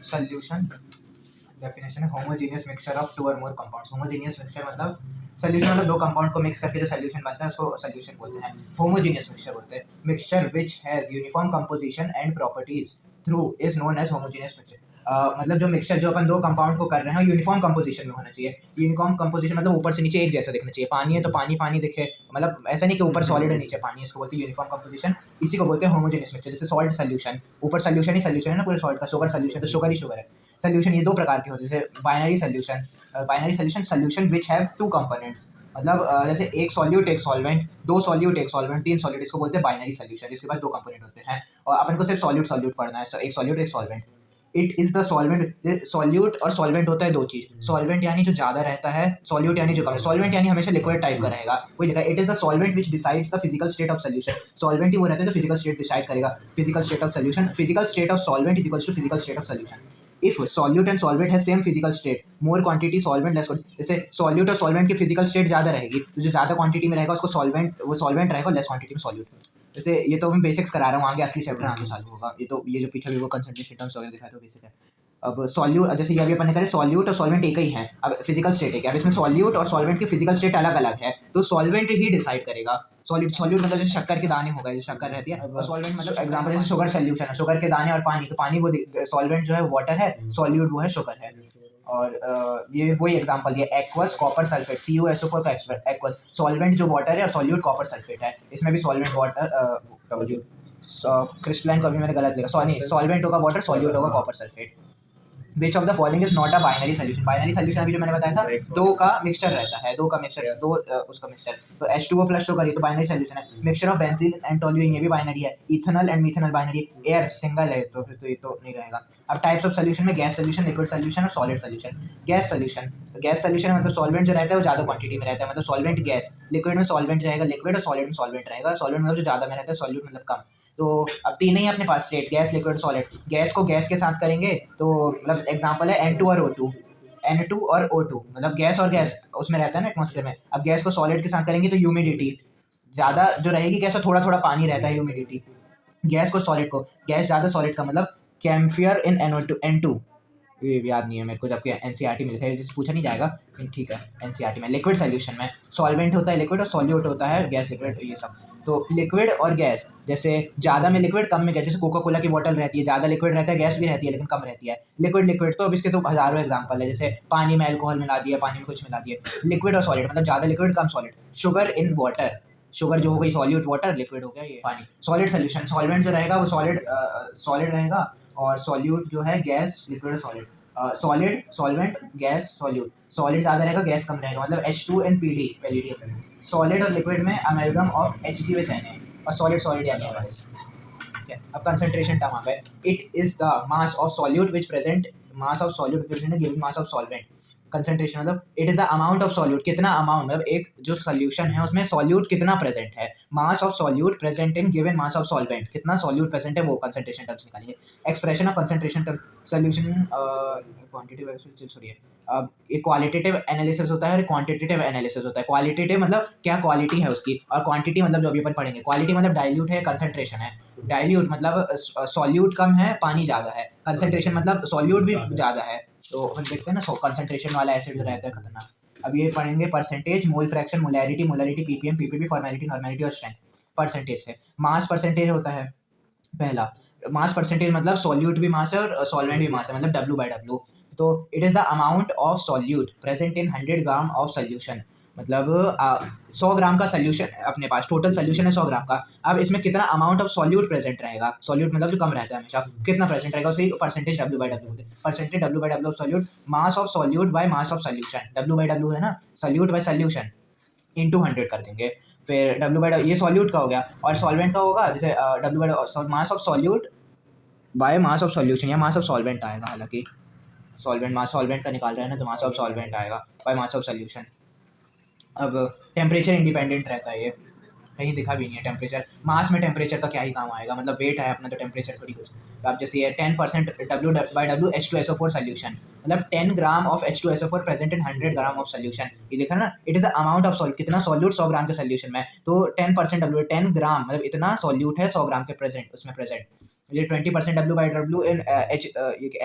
Solution definition है homogeneous mixture of to और मोर compounds. Homogeneous mixture मतलब सॉल्यूशन मतलब दो कंपाउंड को मिक्स करके जो सॉल्यूशन बनता है उसको सॉल्यूशन बोलते हैं। होमोजेनियस मिक्सचर बोलते हैं mixture which has uniform composition and properties through is known as homogeneous mixture. मतलब जो मिक्सचर जो अपन दो कंपाउंड को कर रहे हैं यूनिफॉर्म कंपोजिशन में होना चाहिए। यूनिफॉर्म कंपोजिशन मतलब ऊपर से नीचे एक जैसा दिखना चाहिए। पानी है तो पानी पानी दिखे, मतलब ऐसा नहीं कि ऊपर सॉलिड है नीचे पानी है, इसको बोलते हैं यूनिफॉर्म कंपोजिशन। इसी को बोलते हैं होमोजेनियस मिक्सचर। जैसे सॉल्ट सॉल्यूशन, ऊपर सॉल्यूशन ही सॉल्यूशन है ना पूरे सॉल्ट का। शुगर सॉल्यूशन तो शुगर ही शुगर है। सॉल्यूशन ये दो प्रकार के होते हैं, जैसे binary solution. Binary solution solution which have two components, मतलब जैसे एक सॉल्यूट एक सॉल्वेंट, दो सॉल्यूट एक सॉल्वेंट, तीन सॉल्यूट, इसको बोलते हैं बाइनरी सॉल्यूशन जिसके पास दो कंपोनेंट होते हैं। और अपन को सिर्फ सॉल्यूट सॉल्यूट पढ़ना है, एक सॉल्यूट एक solvent. It is the solvent. Solute और सॉल्वेंट होता है दो चीज। सॉल्वेंट यानी जो ज्यादा रहता है, सॉल्यूट यानी जो कम है। सॉल्वेंट यानी हमेशा लिक्विड टाइप का रहेगा, वही लिखा है it is the solvent which decides the physical state of solution. Solvent ही वो रहता है जो फिजिकल स्टेट डिसाइड करेगा, physical state of solution. Physical state of solvent is equals to physical state of solution. If solute and solvent है same physical state, more quantity solvent less, जैसे solute और solvent की physical state ज्यादा रहेगी तो जो ज्यादा क्वांटिटी में रहेगा उसको सॉल्वेंट, वो सॉल्वेंट रहेगा, लेस क्वांटिटी में सॉल्यूट। जैसे ये तो मैं बेसिक्स करा रहा हूँ, आगे असली चैप्टर आगे चालू होगा। ये जो पीछे भी वो कंसंट्रेशन टर्म्स वगैरह दिखाया तो बेसिक है। अब सॉल्यूट, जैसे ये अभी अपन ने करें सॉल्यूट और सॉल्वेंट एक ही है, अब फिजिकल स्टेट एक है। अब इसमें सॉल्यूट और सॉल्वेंट की फिजिकल स्टेट अलग अलग है तो सॉल्वेंट ही डिसाइड करेगा। सॉल्यूट सॉल्यूट मतलब जैसे शक्कर के दाने हो गए, जो शक्कर रहती है, और सॉल्वेंट मतलब एग्जांपल जैसे शुगर सॉल्यूशन है, शुगर के दाने और पानी, तो पानी वो सॉल्वेंट जो है वाटर है, सॉल्यूट वो है शुगर है। और ये वही एग्जांपल दिया एक्वस कॉपर सल्फेट, CuSO4 का एक्वस, सॉल्वेंट जो वाटर है और सॉल्यूट कॉपर सल्फेट है। इसमें भी सॉल्वेंट वाटर क्रिस्टलाइन को अभी मैंने गलत लिखा, सॉरी सॉल्वेंट होगा वाटर, सॉल्यूट होगा copper sulphate. Which of the following is not a binary solution. Binary solution अभी जो मैंने बताया था, दो का मिक्सचर रहता है, दो का मिक्सचर, दो उसका मिक्सचर, तो H2O प्लस शुगर, ये तो बाइनरी सॉल्यूशन है। Mixture of benzene and toluene, ये भी बाइनरी है। Ethanol and methanol binary, air single है तो फिर तो ये तो नहीं रहेगा। अब टाइप्स ऑफ सॉल्यूशन में गैस सॉल्यूशन, लिक्विड सॉल्यूशन और solid solution. Gas solution, gas solution मतलब सॉल्वेंट जो रहता है वो ज्यादा क्वांटिटी में रहता है, मतलब सॉल्वेंट गैस। लिक्विड में सॉल्वेंट रहेगा लिक्विड, और सॉलिड में सॉल्वेंट रहेगा सॉलिड, मतलब जो ज्यादा में रहता है, सॉल्यूट मतलब कम। तो अब तीन ही अपने पास state, gas liquid solid. Gas को गैस के साथ करेंगे तो मतलब एग्जांपल है N2 और O2, N2 और O2, मतलब गैस और गैस उसमें रहता है ना एटमॉस्फेयर में। अब गैस को सॉलिड के साथ करेंगे तो ह्यूमिडिटी ज्यादा जो रहेगी, गैस में थोड़ा थोड़ा पानी रहता है, ह्यूमिडिटी। गैस को सॉलिड को, गैस ज्यादा सॉलिड का मतलब कैम्फियर इन N2, ये याद नहीं है मेरे को, जबकि एनसीईआरटी में लिखा है, जिससे पूछा नहीं जाएगा लेकिन ठीक है। एनसीईआरटी में लिक्विड सॉल्यूशन में सॉल्वेंट होता है लिक्विड, और सॉल्यूट होता है गैस लिक्विड, ये सब। तो लिक्विड और गैस, जैसे ज़्यादा में लिक्विड कम में गैस, जैसे कोका कोला की बोतल रहती है, ज़्यादा लिक्विड रहता है, गैस भी रहती है लेकिन कम रहती है। लिक्विड लिक्विड तो अब इसके तो हज़ारों एग्जाम्पल है, जैसे पानी में अल्कोहल मिला दिया, पानी में कुछ मिला दिया। लिक्विड और सॉलिड मतलब ज़्यादा liquid come solid. Sugar in water, sugar जो हो गई सॉल्यूट वाटर, लिक्विड हो गया ये पानी। सॉलिड सॉल्यूशन, सॉल्वेंट जो रहेगा वो सॉलिड रहेगा, और सॉल्यूट जो है gas liquid solid. Solid solvent gas solute, solid ज़्यादा रहेगा गैस कम रहेगा, मतलब H2 and पैलिडियम। सॉलिड और लिक्विड में amalgam of Hg with Na, और सॉलिड सॉलिड यानी हमारे। ठीक है, अब कंसंट्रेशन टर्म आ गए। It is the mass of solute which present, mass of solute present given mass of solvent. Concentration मतलब it is the amount of solute, कितना अमाउंट, मतलब एक जो सॉल्यूशन है उसमें सॉल्यूट कितना प्रेजेंट है। Mass of solute present in given mass of solvent, कितना सॉल्यूट प्रेजेंट है, वो कंसंट्रेशन टर्म्स निकालिए। Expression of concentration term, solution quantity छोड़िए। अब एक क्वालिटेटिव एनालिसिस होता है और क्वांटिटेटिव एनालिसिस होता है। क्वालिटेटिव मतलब क्या क्वालिटी है उसकी, और क्वांटिटी मतलब जो अभी अपन पढ़ेंगे। क्वालिटी मतलब डाइल्यूट है, कंसंट्रेशन है। डाइल्यूट मतलब सॉल्यूट कम है पानी ज़्यादा है, कंसंट्रेशन मतलब सॉल्यूट भी ज़्यादा है। तो हम देखते हैं ना कंसंट्रेशन वाला एसिड जो रहता है खतरनाक। अब ये पढ़ेंगे percentage, mole fraction, molarity, molarity, ppm, PPP, formality, normality और स्ट्रेंथ। परसेंटेज है, मास परसेंटेज होता है पहला। मास परसेंटेज मतलब सॉल्यूट भी मास है और सॉल्वेंट भी मास है, मतलब W/W। तो it is the amount of solute present in 100 gram of solution, मतलब 100 ग्राम का सोल्यूशन अपने पास, टोटल सोल्यूशन है 100 ग्राम का। अब इसमें कितना अमाउंट ऑफ सॉल्यूट प्रेजेंट रहेगा, सॉल्यूट मतलब जो कम रहता है हमेशा, कितना प्रेजेंट रहेगा उसकी परसेंटेज W/W होते हैं। Percentage W/W of solute, mass of solute by mass of solution, W/W है ना, सॉल्यूट बाय सोल्यूशन, इंटू 100 कर देंगे। फिर W/W ये सॉल्यूट का हो गया, और सॉल्वेंट का होगा जैसे W/W mass of solute by mass of solution, या मास ऑफ सॉल्वेंट आएगा, हालांकि सॉल्वेंट मास सॉल्वेंट का निकाल रहे हैं ना, तो मास ऑफ सॉल्वेंट आएगा बाय मास ऑफ सॉल्यूशन। अब टेम्परेचर इंडिपेंडेंट रहता है ये, कहीं दिखा भी नहीं है टेम्परेचर। मास में टेम्परेचर का क्या ही काम आएगा, मतलब वेट है अपना तो टेम्परेचर थोड़ी कुछ। तो आप जैसे ये 10% W/W H2SO4 सोल्यूशन, मतलब 10 gram of H2SO4 present in 100 gram of solution, ये देखा ना। It is the amount of solute, कितना सॉल्यूट 100 ग्राम के सोल्यूशन में, तो 10% W 10 ग्राम मतलब इतना सॉल्यूट है 100 ग्राम के प्रेजेंट उसमें प्रेजेंट। ये 20% W/W इन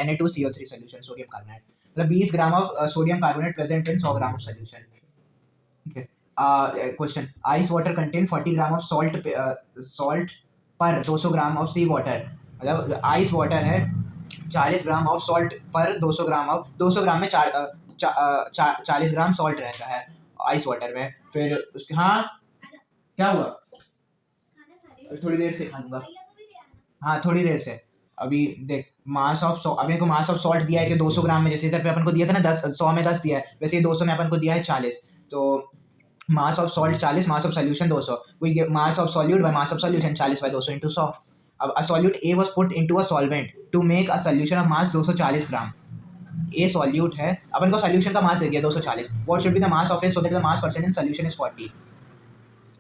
Na2CO3 सॉल्यूशन सोडियम कार्बोनेट, मतलब 20 gram of sodium carbonate present in 100 gram of solution. Okay. Question: ice water contain 40 gram of salt पर 200 ग्राम ऑफ सी वाटर, मतलब आइस वाटर है 40 gram of salt पर 200 gram of 200 ग्राम में 40 ग्राम salt रहता है ice water में। फिर उसके हाँ क्या हुआ, थोड़ी देर से खाऊंगा, हाँ थोड़ी देर से। अभी देख मास ऑफ अपने को मास ऑफ सॉल्ट दिया है कि 200 ग्राम में, जैसे इधर पे अपन को दिया था ना 10 100 में 10 दिया है, वैसे ये 200 में अपन को दिया है 40। तो mass of salt 40, mass of solution 200, we get mass of solute by mass of solution 40 by 200 into 100। अब a solute A was put into a solvent to make a solution of mass 240 gram. A solute है, अपन को solution का mass दे दिया 240, what should be the mass of it so that the mass percent in solution is 40।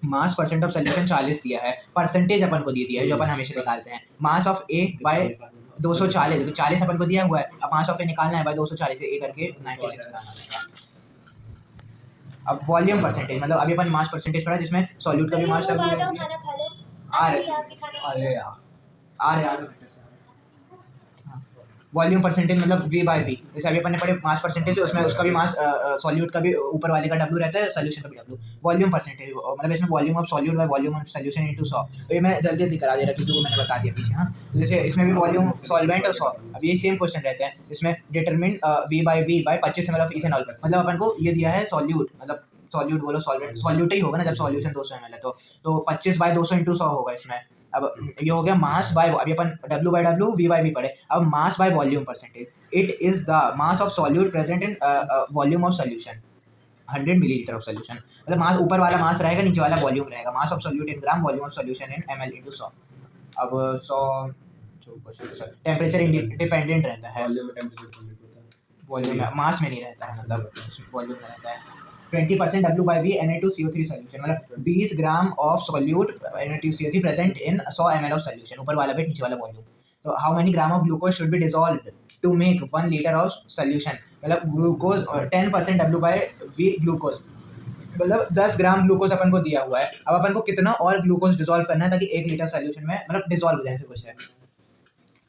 Mass percent of solution 40 दिया है, percentage अपन को दी दिया है जो अपन हमेशा निकालते हैं, मास ऑफ ए बाय 240, तो 40 अपन को दिया हुआ है, अब मास ऑफ ए निकालना है बाय 240 से ए करके 96 ग्राम आ जाएगा। अब वॉल्यूम परसेंटेज, मतलब अभी अपन मास परसेंटेज पढ़ा जिसमें सॉल्यूट का भी मास लग गया आ रहे वॉल्यूम परसेंटेज मतलब V बाय V, जैसे अभी अपन ने पढ़े मास परसेंटेज उसमें उसका भी मास सॉल्यूट का भी ऊपर वाले का W रहता है, सॉल्यूशन का भी W। वॉल्यूम परसेंटेज मतलब इसमें volume of solute by volume of solution into 100। तो ये मैं जल्दी जल्दी करा दे रहा क्योंकि वो मैंने बता दिया पीछे। हाँ जैसे इसमें भी वॉल्यूम सॉल्वेंट और 100, अब ये सेम क्वेश्चन रहते हैं इसमें determine V by 25 ml of ethanol, मतलब अपन को ये दिया है सॉल्यूट, मतलब सॉल्यूट बोलो सॉल्वेंट, सॉल्यूट ही होगा ना जब सॉल्यूशन 200 ml है, तो 25 बाय 200 into 100 होगा इसमें। अब ये हो गया मास बाय, अभी अपन W/W V बाय V पढ़े, अब मास by volume percentage, it is the mass of solute present in volume of solution 100 millilitre of solution, मतलब मास ऊपर वाला मास रहेगा नीचे वाला वॉल्यूम रहेगा, मास of solute in gram volume of solution in ml into 100। अब 100 टेम्परेचर इंडिपेंडेंट रहता है, वॉल्यूम में मास में नहीं रहता है, मतलब वॉल्यूम में रहता है। 20% W/V Na2CO3 सॉल्यूशन, मतलब 20 gram of solute Na2CO3 present in 100 ml of solution, ऊपर वाला बिट नीचे वाला वॉल्यूम। तो how many gram of glucose should be dissolved to make 1 litre of solution, मतलब ग्लूकोज 10% W/V ग्लूकोज, मतलब 10 ग्राम ग्लूकोज अपन को दिया हुआ है, अब अपन को कितना और ग्लूकोज डिसॉल्व करना है ताकि 1 लीटर सॉल्यूशन में मतलब डिसॉल्व हो जाए से कुछ है।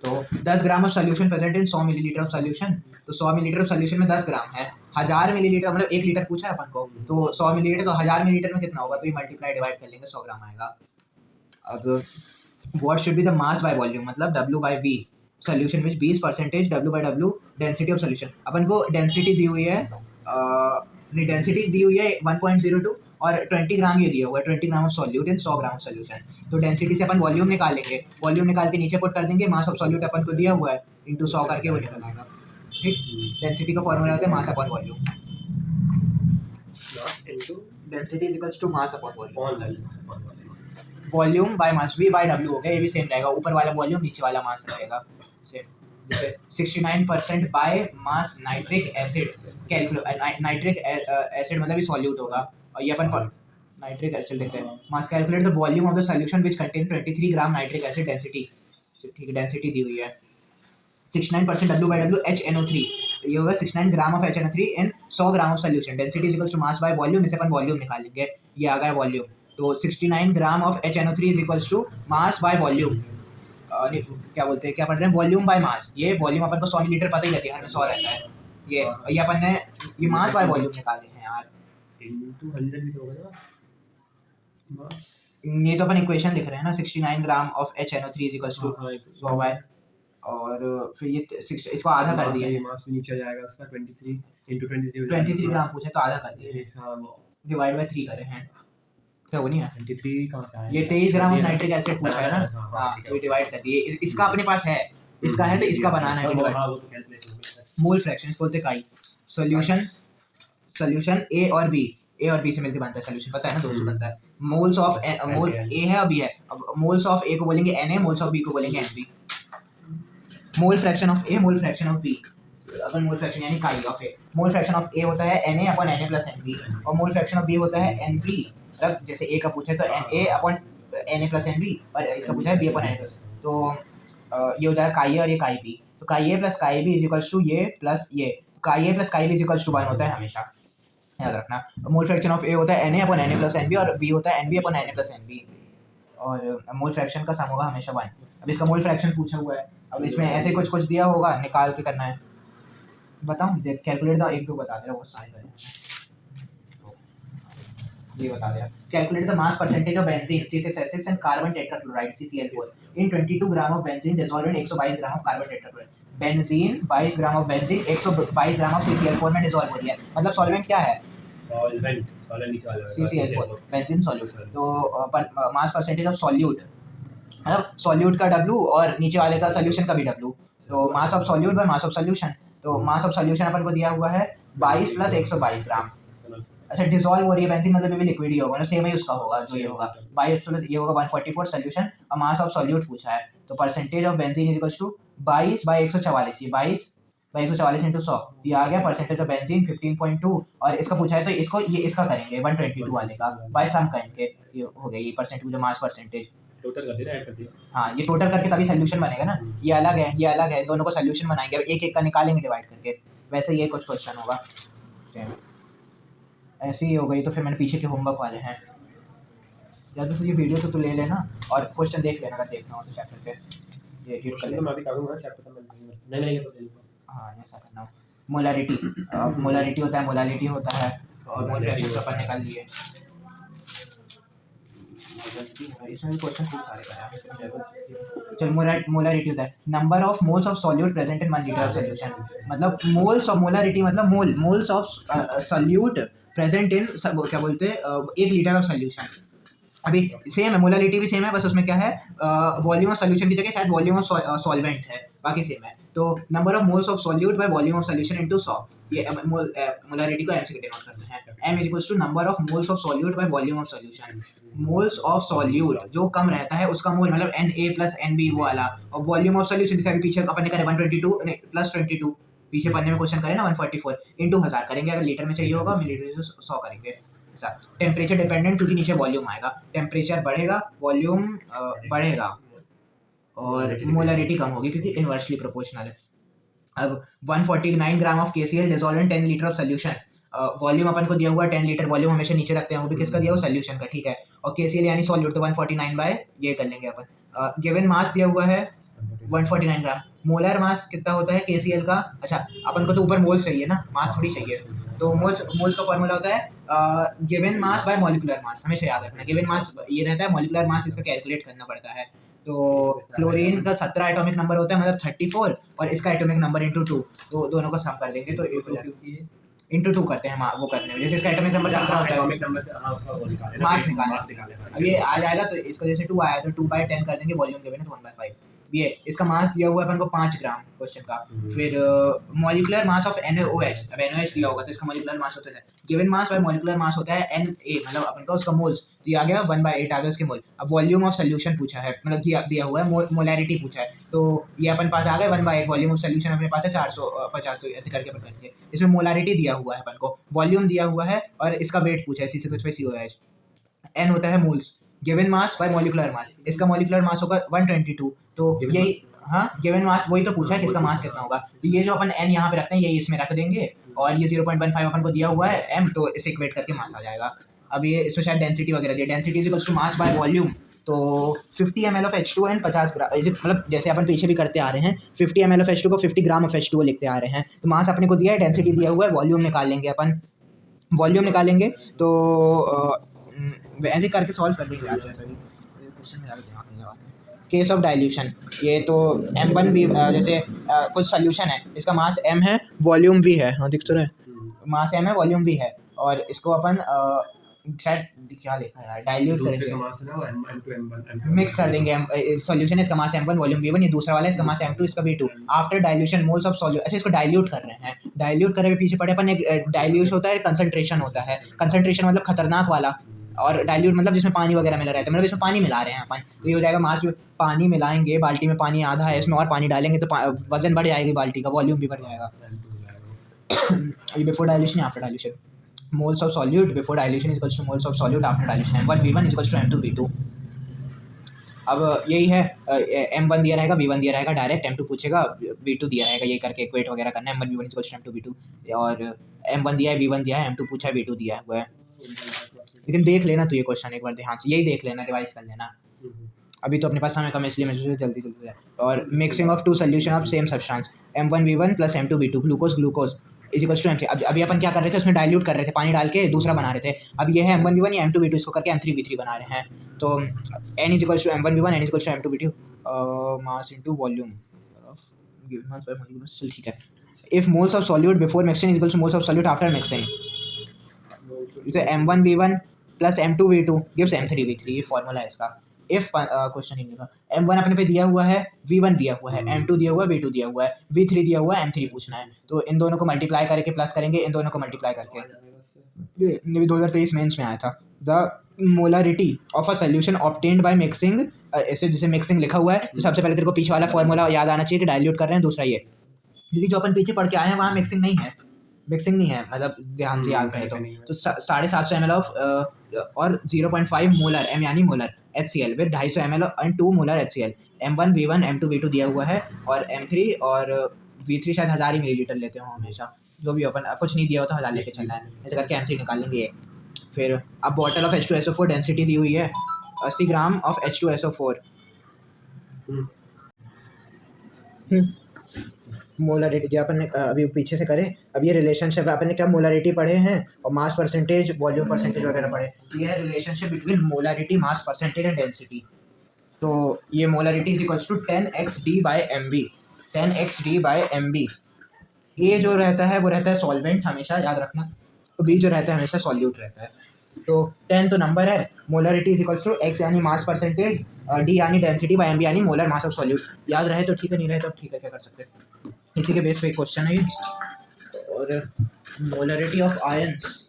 तो 10 ग्राम of solution present in 100 millilitre of solution, तो 100 मिलीलीटर ऑफ सॉल्यूशन में 10 ग्राम है, 1000 मिलीलीटर मतलब 1 लीटर पूछा है अपन को, तो 100 मिलीलीटर तो 1000 मिलीलीटर में कितना होगा, तो ये मल्टीप्लाई डिवाइड कर लेंगे 100 ग्राम आएगा। अब what should be the mass by volume, मतलब W/V solution which 20% W/W density of solution, अपन को डेंसिटी दी हुई है नहीं डेंसिटी दी हुई है 1.02 और 20 ग्राम ये दिया हुआ है, 20 gram of solute in 100 gram of solution, तो डेंसिटी से अपन वॉल्यूम निकालेंगे, वॉल्यूम निकाल के नीचे पुट कर देंगे, मास ऑफ सॉल्यूट अपन को दिया हुआ है इंटू 100 करके वो निकल आएगा। ठीक, डेंसिटी का फॉर्मूला होता है mass upon volume, density is equals to mass upon volume, volume by mass V/W हो गया, ये भी सेम रहेगा, ऊपर वाला वॉल्यूम नीचे वाला मास रहेगा same. 69% by mass nitric acid nitric acid मतलब ये सॉल्यूट होगा, और ये अपन नाइट्रिक एसिड देखते हैं, mass calculate the volume of the solution which contain 23 gram nitric acid density, ठीक है डेंसिटी दी हुई है 69% W/W HNO3, ये होगा 69 gram of HNO3 in 100 gram of solution, density is equals to mass by volume, इसे अपन वॉल्यूम निकालेंगे, ये आ गया वॉल्यूम, तो 69 gram of HNO3 is equals to mass by volume, क्या बोलते हैं क्या पढ़ रहे हैं वॉल्यूम बाय मास, ये वॉल्यूम अपन को 100 मिलीलीटर पता ही रहती है, हर में 100 रहता है, ये अपन ने ये मास बाय वॉल्यूम निकाले हैं यार, इनटू 100 भी तो होगा ना, ये तो अपन इक्वेशन लिख रहे हैं ना, 69 gram of HNO3 is equals to 100 by, और फिर ये इसको आधा कर दिया, ये मास भी नीचे जाएगा उसका 23 into 23 ग्राम पूछे तो आधा कर दिया, डिवाइड बाय 3 करे हैं, क्या वो नहीं है 23 कहां से आया, ये 23 ग्राम ऑफ नाइट्रिक एसिड पूछा है ना, हाँ तो डिवाइड कर दिए, इसका अपने पास है, इसका है तो इसका बनाना है डिवाइड, हां वो तो कैलकुलेशन मोल फ्रैक्शन इसको बोलते हैं काई, सॉल्यूशन ए और बी से मिलकर बनता है सॉल्यूशन, पता है ना 200 बनता है, मोल्स ऑफ मोल ए है और बी है, अब मोल्स ऑफ ए को बोलेंगे Na, मोल्स ऑफ बी को बोलेंगे Nb, mole fraction of A mole fraction of B, अपन मोल फ्रैक्शन यानी chi of A, mole fraction of A होता है Na upon Na plus Nb, और मोल फ्रैक्शन ऑफ बी होता है Nb, मतलब जैसे ए का पूछा है तो Na upon Na plus Nb, और इसका पूछा है b अपॉन Na प्लस, तो ये हो जाएगा काई ए और ये काई बी, तो chi A plus chi B is equals to ये प्लस ये, chi A plus chi B is equals to 1 होता है हमेशा, याद रखना। मोल फ्रैक्शन ऑफ ए होता है Na upon Na plus Nb और b होता है Nb upon Na plus Nb, और मोल फ्रैक्शन का सम होगा हमेशा 1। अब इसका मोल फ्रैक्शन पूछा हुआ है, अब इसमें ऐसे कुछ कुछ दिया होगा, निकाल के करना है। बताऊँ, देख कैलकुलेट द एक दो बता दे रहा हूँ, सारे करें ये बता दे रहा। Calculate the mass percentage of benzene C6H6 and carbon tetrachloride CCl4 in 22 gram of benzene dissolve in 122 gram of carbon tetrachloride. Benzene 22 gram of benzene 122 gram of CCl4 में डिसॉल्व हो रही है, मतलब सॉल्वेंट क्या है? CCl4 benzene solute. तो mass percentage of solute मतलब solute का W और नीचे वाले का सोल्यूशन का भी W, तो mass of solute by mass of solution. तो मास ऑफ सोल्यूशन अपन को दिया हुआ है 22 + 122 ग्राम। अच्छा, डिसॉल्व हो रही है बेंजीन मतलब ये भी लिक्विड ही होगा, मतलब सेम ही उसका होगा जो ये होगा 22 प्लस ये होगा 144 सोल्यूशन, और मास ऑफ सॉल्यूट पूछा है। तो percentage of benzene equals to 22/144, ये 22/144 इंटू 100, ये आ गया परसेंटेज ऑफ बेंजीन 15.2। और इसका पूछा है तो इसको ये इसका करेंगे 122 वाले का बाय सम करके, ये हो गया ये परसेंटेज जो मास परसेंटेज टोटल कर देना, ऐड कर दिया। हाँ, ये टोटल करके तभी सोल्यूशन बनेगा ना, ये अलग है ये अलग है, दोनों को सोल्यूशन बनाएंगे, अब एक एक का निकालेंगे डिवाइड करके। वैसे ये कुछ क्वेश्चन होगा सेम ऐसे ही हो गई। तो फिर मैंने पीछे के होमवर्क वाले हैं, या तो ये वीडियो तो तू ले लेना और क्वेश्चन देख लेना, अगर देखना हो तो चैप्टर के ये एडिट कर क्वेश्चन तो लेना। मैं भी करूंगा, चैप्टर समझ नहीं नहीं तो ले लूंगा। हाँ, ऐसा करना। मोलारिटी, मोलारिटी होता है, मोलालिटी होता है, और मोल फ्रैक्शन अपन निकाल लिए। इसमें भी क्वेश्चन खूब सारे कराए हैं। चल, मोलारिटी होता है number of moles of solute present in 1 litre of solution, मतलब मोल्स ऑफ मोलारिटी मतलब moles of solute present in क्या बोलते हैं 1 लीटर ऑफ सॉल्यूशन। अभी सेम है, मोलालिटी भी सेम है, बस उसमें क्या है वॉल्यूम ऑफ सॉल्यूशन की जगह शायद वॉल्यूम ऑफ सॉल्वेंट है, बाकी सेम है। तो number of moles of solute by volume of solution into 100, ये मोलारिटी को m से डिनोट करते हैं। m is equals to number of moles of solute by volume of solution. Moles of solute जो कम रहता है उसका मोल मतलब Na + Nb वो वाला, और वॉल्यूम ऑफ सॉल्यूशन जैसे अभी पीछे अपन ने करे 122 नहीं +22, पीछे पन्ने में क्वेश्चन करे ना 144 इंटू 1000 करेंगे, अगर लीटर में चाहिए होगा मिलीलीटर से 100 करेंगे ऐसा। टेम्परेचर डिपेंडेंट क्योंकि नीचे वॉल्यूम आएगा, टेम्परेचर बढ़ेगा वॉल्यूम बढ़ेगा, और मोलरिटी कम होगी क्योंकि इनवर्सली प्रोपोर्शनल है। अब 149 gram of KCl dissolve in 10 litre of solution, volume अपन को दिया हुआ है 10 लीटर, वॉल्यूम हमेशा नीचे रखते हैं, वो भी किसका दिया हुआ सोल्यूशन का, ठीक है। और KCl यानी सॉल्यूट, तो 149 बाय ये कर लेंगे अपन। गिवन मास दिया हुआ है 149 ग्राम, मोलर मास कितना होता है KCl का? अच्छा, अपन को तो ऊपर मोल्स चाहिए ना, मास थोड़ी चाहिए, तो मोल्स का फॉर्मूला होता है गिवन मास बाय मॉलिक्यूलर मास, हमेशा याद रखना। गिवन मास ये रहता है, मॉलिक्यूलर मास इसका कैलकुलेट करना पड़ता है। तो क्लोरीन का 17 एटॉमिक नंबर होता है, मतलब 34, और इसका एटॉमिक नंबर इंटू 2, तो दोनों को सम कर देंगे तो इंटू 2 करते हैं हम वो करने में, जैसे इसका एटॉमिक नंबर 17 होता है, एटॉमिक नंबर से हां उसका वो निकालेना, मास निकालना। अब ये आ जाएगा तो इसको जैसे 2 आया तो 2/10 कर देंगे, वॉल्यूम गिवन है तो 1/5। ये इसका मास दिया हुआ है अपन को 5 ग्राम क्वेश्चन का। फिर मॉलिक्यूलर मास ऑफ NaOH, अब NaOH दिया होगा तो इसका मॉलिक्यूलर मास होता है, गिवन मास बाय मॉलिक्यूलर मास होता है Na, मतलब अपन का उसका मोल्स, तो ये आ गया 1/8 आ गया उसके मोल। अब वॉल्यूम ऑफ सोल्यूशन पूछा है, मतलब दिया हुआ है, मोलैरिटी पूछा है, तो ये अपन पास आ गए 1/8, वॉल्यूम ऑफ सोल्यूशन अपने पास है 450, तो ऐसे करके अपन करेंगे। इसमें मोलैरिटी दिया हुआ है अपन को, वॉल्यूम दिया हुआ है, और इसका वेट पूछा है C6H5COOH। n होता है moles, given mass by molecular मास, इसका मॉलिक्यूलर मास होगा 122, तो यही हाँ गिवन मास वही तो पूछा है कि इसका मास कितना होगा, तो ये जो अपन n यहाँ पे रखते हैं यही इसमें रख देंगे, और ये 0.15 अपन को दिया हुआ है m, तो इसे इक्वेट करके मास आ जाएगा। अब ये इसमें शायद डेंसिटी वगैरह दिया, density is equals to mass by volume, तो 50 ml ऑफ H2 एंड 50 ग्राम, मतलब जैसे अपन पीछे भी करते आ रहे हैं 50 ml ऑफ H2 को 50 ग्राम ऑफ H2 लिखते आ रहे हैं, तो मास अपने को दिया है, डेंसिटी दिया हुआ है, वॉल्यूम निकाल लेंगे अपन, वॉल्यूम निकालेंगे तो ऐसे करके सॉल्व कर देंगे यार, जैसा भी क्वेश्चन में यार दिमाग नहीं लगा। केस ऑफ डाइल्यूशन, ये तो M1 भी जैसे कुछ सोल्यूशन है, इसका मास M है, वॉल्यूम V है, हाँ दिख तो रहा है, मास M है, वॉल्यूम V है, और इसको अपन शायद क्या लिखा है यार, डाइल्यूट करेंगे, मिक्स कर देंगे। सॉल्यूशन है, इसका मास M1 वॉल्यूम V1, ये दूसरा वाला है, इसका मास M2 इसका V2। After dilution moles of solution, अच्छा इसको डाइल्यूट कर रहे हैं, डाइल्यूट करे पीछे पड़े अपन, एक डाइल्यूशन होता है, कंसंट्रेशन होता है, कंसंट्रेशन मतलब खतरनाक वाला, और डाइल्यूट मतलब जिसमें पानी वगैरह मिला रहता है, मतलब इसमें पानी मिला रहे हैं अपन, तो ये हो जाएगा मास, पानी मिलाएंगे, बाल्टी में पानी आधा है, इसमें और पानी डालेंगे तो वजन बढ़ जाएगी बाल्टी का, वॉल्यूम भी बढ़ जाएगा। ये बिफोर डाइल्यूशन या after dilution, moles of solute before dilution equals to moles of solute after dilution, M1 V1 equals to M2 V2। अब यही है, M1 दिया रहेगा, V1 दिया रहेगा, डायरेक्ट M2 पूछेगा, V2 दिया रहेगा, ये करके इक्वेट वगैरह करना है, M1 V1 equals to M2 V2, और M1 दिया है, V1 दिया है, M2 पूछा है, V2 दिया हुआ है। लेकिन देख लेना तो ये क्वेश्चन एक बार ध्यान से, यही देख लेना, रिवाइज कर लेना, अभी तो अपने पास समय कम है इसलिए मैं सोचा जल्दी जल्दी है। और mixing of two solution of same substance M1V1 plus M2V2 glucose is equals to M3। अभी अपन क्या कर रहे थे, उसमें डाइल्यूट कर रहे थे, पानी डाल के दूसरा बना रहे थे। अब ये है M1V1 या M2V2, इसको करके M3V3 बना रहे हैं। तो N is equals to M1V1, N is equals to M2V2, mass into volume given mass by molecular. चल ठीक है। If moles of solute before mixing is equals to moles of solute after mixing, तो M1V1 plus M2V2 gives M3V3, ये formula है इसका। If question ही लिखा, M1 अपने पे दिया हुआ है, V1 दिया हुआ है, M2 दिया हुआ है, V2 दिया हुआ है, V3 दिया हुआ है, M3 पूछना है। तो इन दोनों को मल्टीप्लाई करके प्लस करेंगे, इन दोनों को मल्टीप्लाई करके। ये 2023 मेंस में आया था। The molarity of a solution obtained by mixing, ऐसे जैसे मिक्सिंग लिखा हुआ है तो सबसे पहले तेरे को पीछे वाला फॉर्मूला याद आना चाहिए कि डाइल्यूट कर रहे हैं, दूसरा ये, क्योंकि जो अपन पीछे पढ़ के आए हैं वहाँ मिक्सिंग नहीं है, मिक्सिंग नहीं है, मतलब ध्यान से याद करें तो 750 ml ऑफ और 0.5 मोलर M यानी molar HCl with 250 ml and 2 molar HCl। M1V1 M2V2 दिया हुआ है और M3 और V3 शायद 1000 ही मिलीलीटर लेते हो हमेशा, जो भी अपन कुछ नहीं दिया हो तो 1000 लेके चलना है, ऐसे करके M3 निकाल लेंगे। फिर अब बॉटल ऑफ H2SO4 डेंसिटी दी हुई है 80 ग्राम ऑफ H2SO4। मोलरिटी अपन ने अभी पीछे से करें, अब ये रिलेशनशिप अपन ने क्या मोलरिटी पढ़े हैं और मास परसेंटेज वॉल्यूम परसेंटेज वगैरह पढ़े, तो ये है relationship between molarity mass percentage and density. तो ये molarity is equals to 10xD/mb, 10xD/mb। ए जो रहता है वो रहता है सॉल्वेंट हमेशा, याद रखना, तो बी जो रहता है हमेशा सॉल्यूट रहता है। तो 10 तो नंबर है, molarity is equals to x यानी मास परसेंटेज, डी यानी डेंसिटी बाय mb यानी मोलर मास ऑफ सॉल्यूट। याद रहे तो ठीक है, नहीं रहे तो ठीक है, क्या कर सकते हैं। इसी के बेस पे एक क्वेश्चन है ये। और molarity of ions,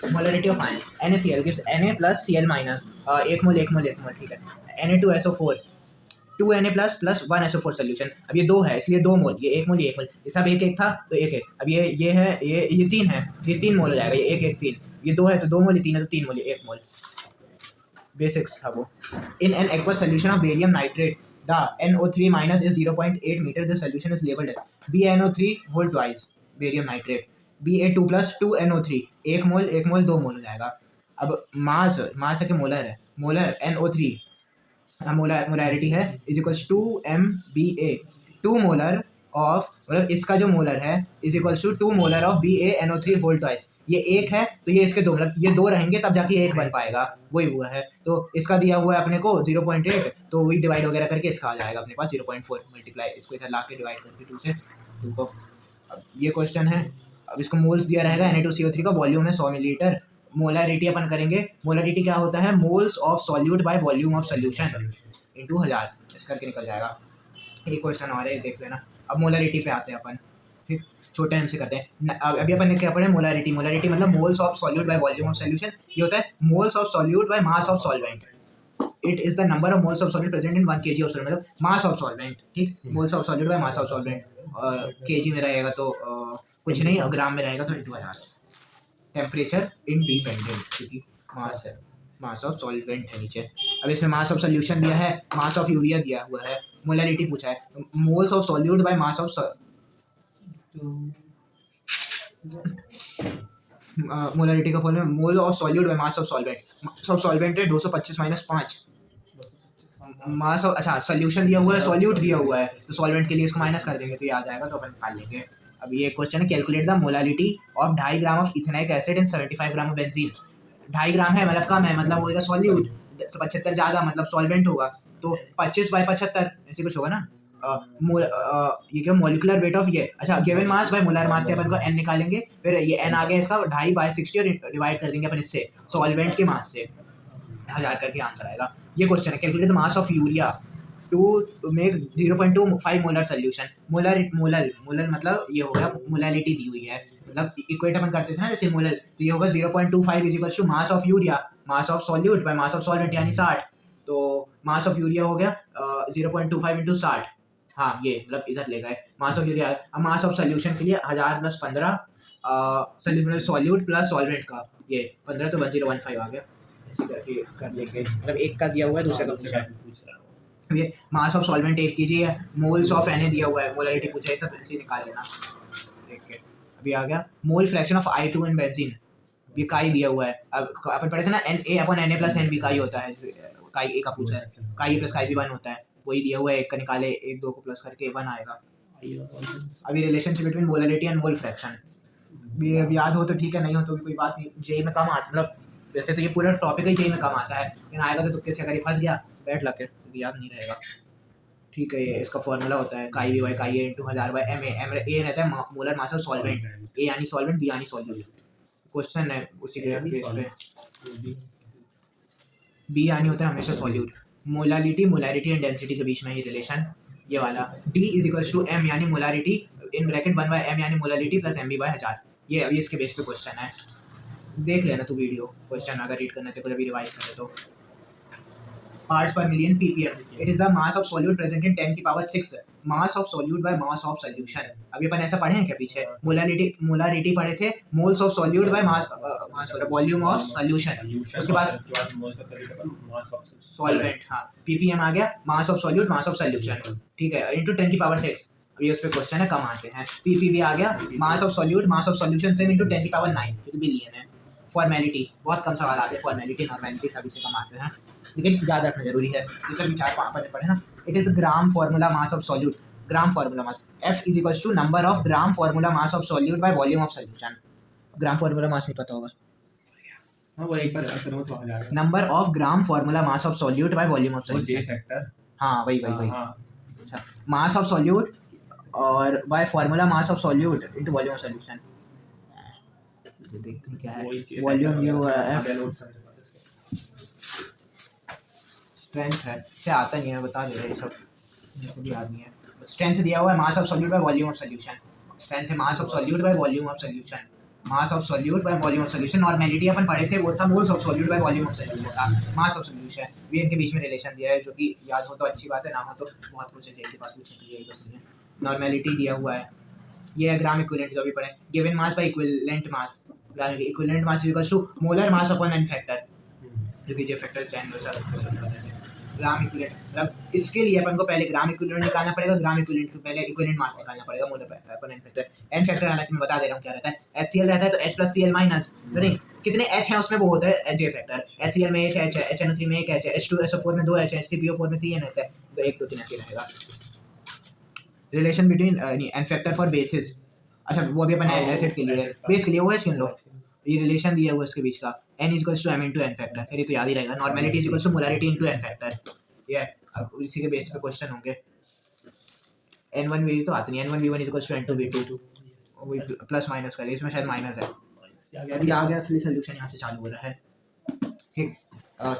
molarity of ion NaCl gives Na plus Cl minus, एक मोल ठीक है। Na2SO4 2Na plus 1SO4 solution. अब ये 2 है इसलिए 2 मोल, ये 1 मोल, ये 1 मोल, ये सब 1 1 था तो 1 1। अब ये है, ये 3 है, ये 3 मोल हो जाएगा, ये 1 1 3, ये 2 है तो 2 मोल, ये 3 है तो 3 मोल, ये 1 मोल। बेसिक्स था वो। In an aqueous solution of barium nitrate the NO3 minus is 0.8 meter, the solution is labeled as BaNO3 whole twice barium nitrate, Ba2 plus 2NO3, 1 mole 1 mole 2 mole हो जाएगा। अब मास है कि मोलर है, molar NO3 molarity है is equals to MBA, 2 molar of, मतलब इसका जो मोलर है is equals to 2 molar of BaNO3 whole twice. ये 1 है तो ये इसके 2, मतलब ये 2 रहेंगे तब जाके 1 बन पाएगा, वही हुआ है। तो इसका दिया हुआ है अपने को 0.8, तो वही डिवाइड वगैरह करके इसका आ जाएगा अपने पास 0.4 मल्टीप्लाई, इसको इधर ला के डिवाइड करके 2 से 2 को। अब ये क्वेश्चन है, अब इसको मोल्स दिया रहेगा, Na2CO3 का वॉल्यूम है 100 मिलीलीटर। मोलरिटी अपन करेंगे, मोलरिटी क्या होता है, moles of solute by volume of solution into 1000, इस करके निकल जाएगा। एक क्वेश्चन और है देख लेना। अब मोलरिटी पे आते हैं अपन, ठीक, छोटे एम से करते हैं। अभी अपन ने क्या पढ़े, मोलरिटी, मोलरिटी मतलब moles of solute by volume of solution. ये होता है moles of solute by mass of solvent. It is the number of moles of solute present in 1 kg of solvent, मतलब मास ऑफ सॉल्वेंट, ठीक, moles of solute by mass of solvent. kg में रहेगा तो कुछ नहीं, ग्राम में रहेगा तो इंटू 1000। टेम्परेचर इंडिपेंडेंट, क्योंकि मास है, मास ऑफ सॉल्वेंट है नीचे। अब इसमें मास ऑफ सोल्यूशन दिया है, मास ऑफ यूरिया दिया हुआ है, मोलरिटी पूछा है, moles of solute by mass of molarity का formula mole of solute by mass of solvent. Mass of solvent है 225 माइनस 5, मास ऑफ, अच्छा सोल्यूशन दिया हुआ है, सॉल्यूट दिया हुआ है, तो सॉल्वेंट के लिए इसको माइनस कर देंगे तो ये आ जाएगा, तो अपन निकाल लेंगे। अब ये क्वेश्चन है, calculate the molality of 2.5 gram of ethnic acid and 75 gram of benzene. 2.5 ग्राम है मतलब कम है, मतलब होगा सॉल्यूट, 75 ज़्यादा मतलब सॉल्वेंट होगा, तो 25/75 ऐसे कुछ होगा ना। ये क्या मोलिकुलर वेट ऑफ ये, अच्छा given mass by molar mass से अपन को n निकालेंगे, फिर ये n आ गया इसका 2.5/60 और डिवाइड कर देंगे अपन इससे सॉल्वेंट के मास से, 1000 करके आंसर आएगा। ये क्वेश्चन है, calculate the mass of urea to make 0.25 molar solution. Molar मतलब ये हो गया, मोलैलिटी दी हुई है, मतलब इक्वेट अपन करते थे ना जैसे मोलर, तो ये होगा 0.25 is equal to mass of urea mass of solute by mass of solvent यानी 60। तो मास ऑफ यूरिया हो गया 0.25 इंटू 60, हाँ ये मतलब इधर ले गए मास ऑफ यूरिया। अब मास ऑफ सोल्यूशन के लिए 1000 plus 15, solution solute plus solvent का ये 15, तो 1015 आ गया, ऐसे करके कर लेंगे, मतलब एक का दिया हुआ है दूसरे का पूछा है। ये मास ऑफ सॉल्वेंट 1 kg है, मोल्स ऑफ Na दिया हुआ है, मोलरिटी पूछा है, सब ऐसे निकाल लेना। ठीक है, अभी आ गया मोल fraction of I2 in benzene, ये का ही दिया हुआ है। अब अपन पढ़े थे ना Na/Na प्लस Nb का ही होता है, काई ए का पूछा है, काई ए प्लस काई बी 1 होता है, वही दिया हुआ है, एक का निकाले, एक दो को प्लस करके 1 आएगा। अभी relationship between molarity and mole fraction, अब याद हो तो ठीक है, नहीं हो तो भी कोई बात नहीं, जेई में कम आता, मतलब वैसे तो ये पूरा टॉपिक ही जेई में कम आता है, लेकिन आएगा तो तुक्के से अगर ये फंस गया बैठ लग के तो याद नहीं रहेगा। ठीक है, ये इसका फॉर्मूला होता है काई वी बाई काई ए इंटू 1000 बाई एम ए रहता है मोलर मास ऑफ सॉल्वेंट, ए यानी सॉल्वेंट, बी यानी सॉल्यूट। क्वेश्चन है उसी के बेस पे, बी यानी होता है हमेशा solute. Molality, molarity and density के बीच में ही रिलेशन ये वाला। D is equals to M यानी molarity in bracket 1 by M यानी molality plus M B by 1000। ये अभी इसके बेस पे क्वेश्चन है, देख लेना तू वीडियो, क्वेश्चन अगर रीड करना है तो अभी रिवाइज करे तो। parts per million ppm, it is the mass of solute present in 10 की power 6 mass of solute by mass of solution। अभी अपन ऐसा पढ़े हैं क्या पीछे, मोलारिटी पढ़े थे, moles of solute by mass volume of solution, उसके बाद solvent, हाँ ppm आ गया, mass of solute mass of solution, ठीक है, into 10 की पावर 6। अभी उस पे क्वेश्चन है कम आते हैं, ppb आ गया, mass of solute mass of solution same into 10 की पावर 9 क्योंकि बिलियन है। फॉर्मेलिटी बहुत कम सवाल आते हैं, फॉर्मेलिटी नॉर्मेलिटी सभी से कम आते हैं, लेकिन याद रखना जरूरी है, ये सभी 4-5 पढ़े ना। It is gram formula mass of solute, gram formula mass, F is equals to number of gram formula mass of solute by volume of solution. Gram formula mass नहीं पता होगा, हां वो एक बार आंसर में तो आ जाएगा, number of gram formula mass of solute by volume of solution, J factor, हां वही हां अच्छा, मास ऑफ सॉल्यूट और by formula mass of solute into volume of solution. देखते हैं क्या है, वॉल्यूम यू एफ स्ट्रेंथ है, से आता नहीं है, बता दे रहा है, ये सब मुझे भी याद नहीं है। स्ट्रेंथ दिया हुआ है mass of solute by volume of solution, strength है mass of solute by volume of solution, mass of solute by volume of solution. Normality अपन पढ़े थे वो था moles of solute by volume of solution था, मास ऑफ सॉल्यूशन भी इनके बीच में रिलेशन दिया है, जो कि याद हो तो अच्छी बात है, ना हो तो बहुत कुछ है जेई के पास पूछने के लिए, यही बस नहीं है। नॉर्मेलिटी दिया हुआ है, ये है ग्राम इक्विवेलेंट जो भी पढ़े, given mass by equivalent mass, gram equivalent mass equals to molar mass upon N factor, जो कि जे फैक्टर चैन वैसा ग्राम इक्विवेलेंट, मतलब इसके लिए अपन को पहले ग्राम इक्विवेलेंट निकालना पड़ेगा, ग्राम इक्विवेलेंट को पहले इक्विवेलेंट मास निकालना पड़ेगा, मोलर अपन एन फैक्टर, एन फैक्टर हालांकि मैं बता दे रहा हूँ क्या रहता है, HCl रहता है तो H + Cl माइनस, नहीं कितने H हैं उसमें वो होता है जे फैक्टर, HCl में 1 H है, HNO3 में 1 H है, H2SO4 में 2 H है, H3PO4 में 3 NH है, तो 1 2 3 ऐसे रहेगा। Relation between N factor for basis, अच्छा वो भी अपन एसिड के लिए, बेस के लिए OH गिन लो, ये रिलेशन दिया हुआ है इसके बीच का, n = m * n फैक्टर, फिर ये तो याद ही रहेगा, नॉर्मेलिटी = मोलैरिटी * n फैक्टर, ये अब इसी के बेस पे क्वेश्चन होंगे। n1v तो आते नहीं, n1v1 = n2v2, वही प्लस माइनस का, इसमें शायद माइनस है, अभी आ गया असली सॉल्यूशन यहाँ से चालू हो रहा है। ठीक,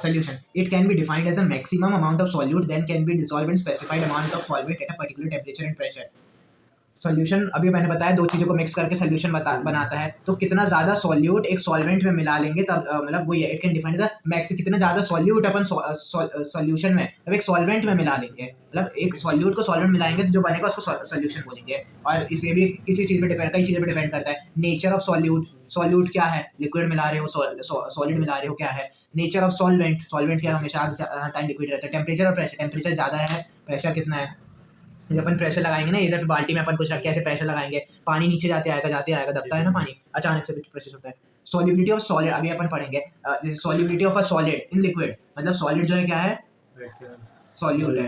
solution, it can be defined as the maximum amount of solute then can be dissolved in specified amount of solvent at a particular temperature and pressure। Solution अभी मैंने बताया दो चीज़ों को मिक्स करके सॉल्यूशन बनाता है, तो कितना ज़्यादा सॉल्यूट एक सॉल्वेंट में मिला लेंगे तब मतलब वो it can define the max, कितना ज़्यादा सॉल्यूट अपन सॉल्यूशन में मतलब एक सॉल्वेंट में मिला लेंगे, मतलब एक सॉल्यूट को सॉल्वेंट मिलाएंगे तो जो बनेगा उसको सॉल्यूशन बोलेंगे। और इसलिए भी किसी चीज़ पर डिपेंड, कई चीज़ों पर डिपेंड करता है, नेचर ऑफ सॉल्यूट, सॉल्यूट क्या है, लिक्विड मिला रहे हो, सॉलिड मिला रहे हो क्या है, नेचर ऑफ सॉल्वेंट, सॉल्वेंट क्या हमेशा टाइम लिक्विड रहता है, टेम्परेचर और प्रेशर, टेम्परेचर ज़्यादा है, प्रेशर कितना है, जब अपन प्रेशर लगाएंगे ना, इधर बाल्टी में अपन कुछ रख के ऐसे प्रेशर लगाएंगे, पानी नीचे जाते आएगा दबता है ना पानी, अचानक से प्रेशर होता है। सॉल्युबिलिटी ऑफ सॉलिड अभी अपन पढ़ेंगे, solubility of a solid in liquid, मतलब सॉलिड जो है क्या है, सॉल्यूट है,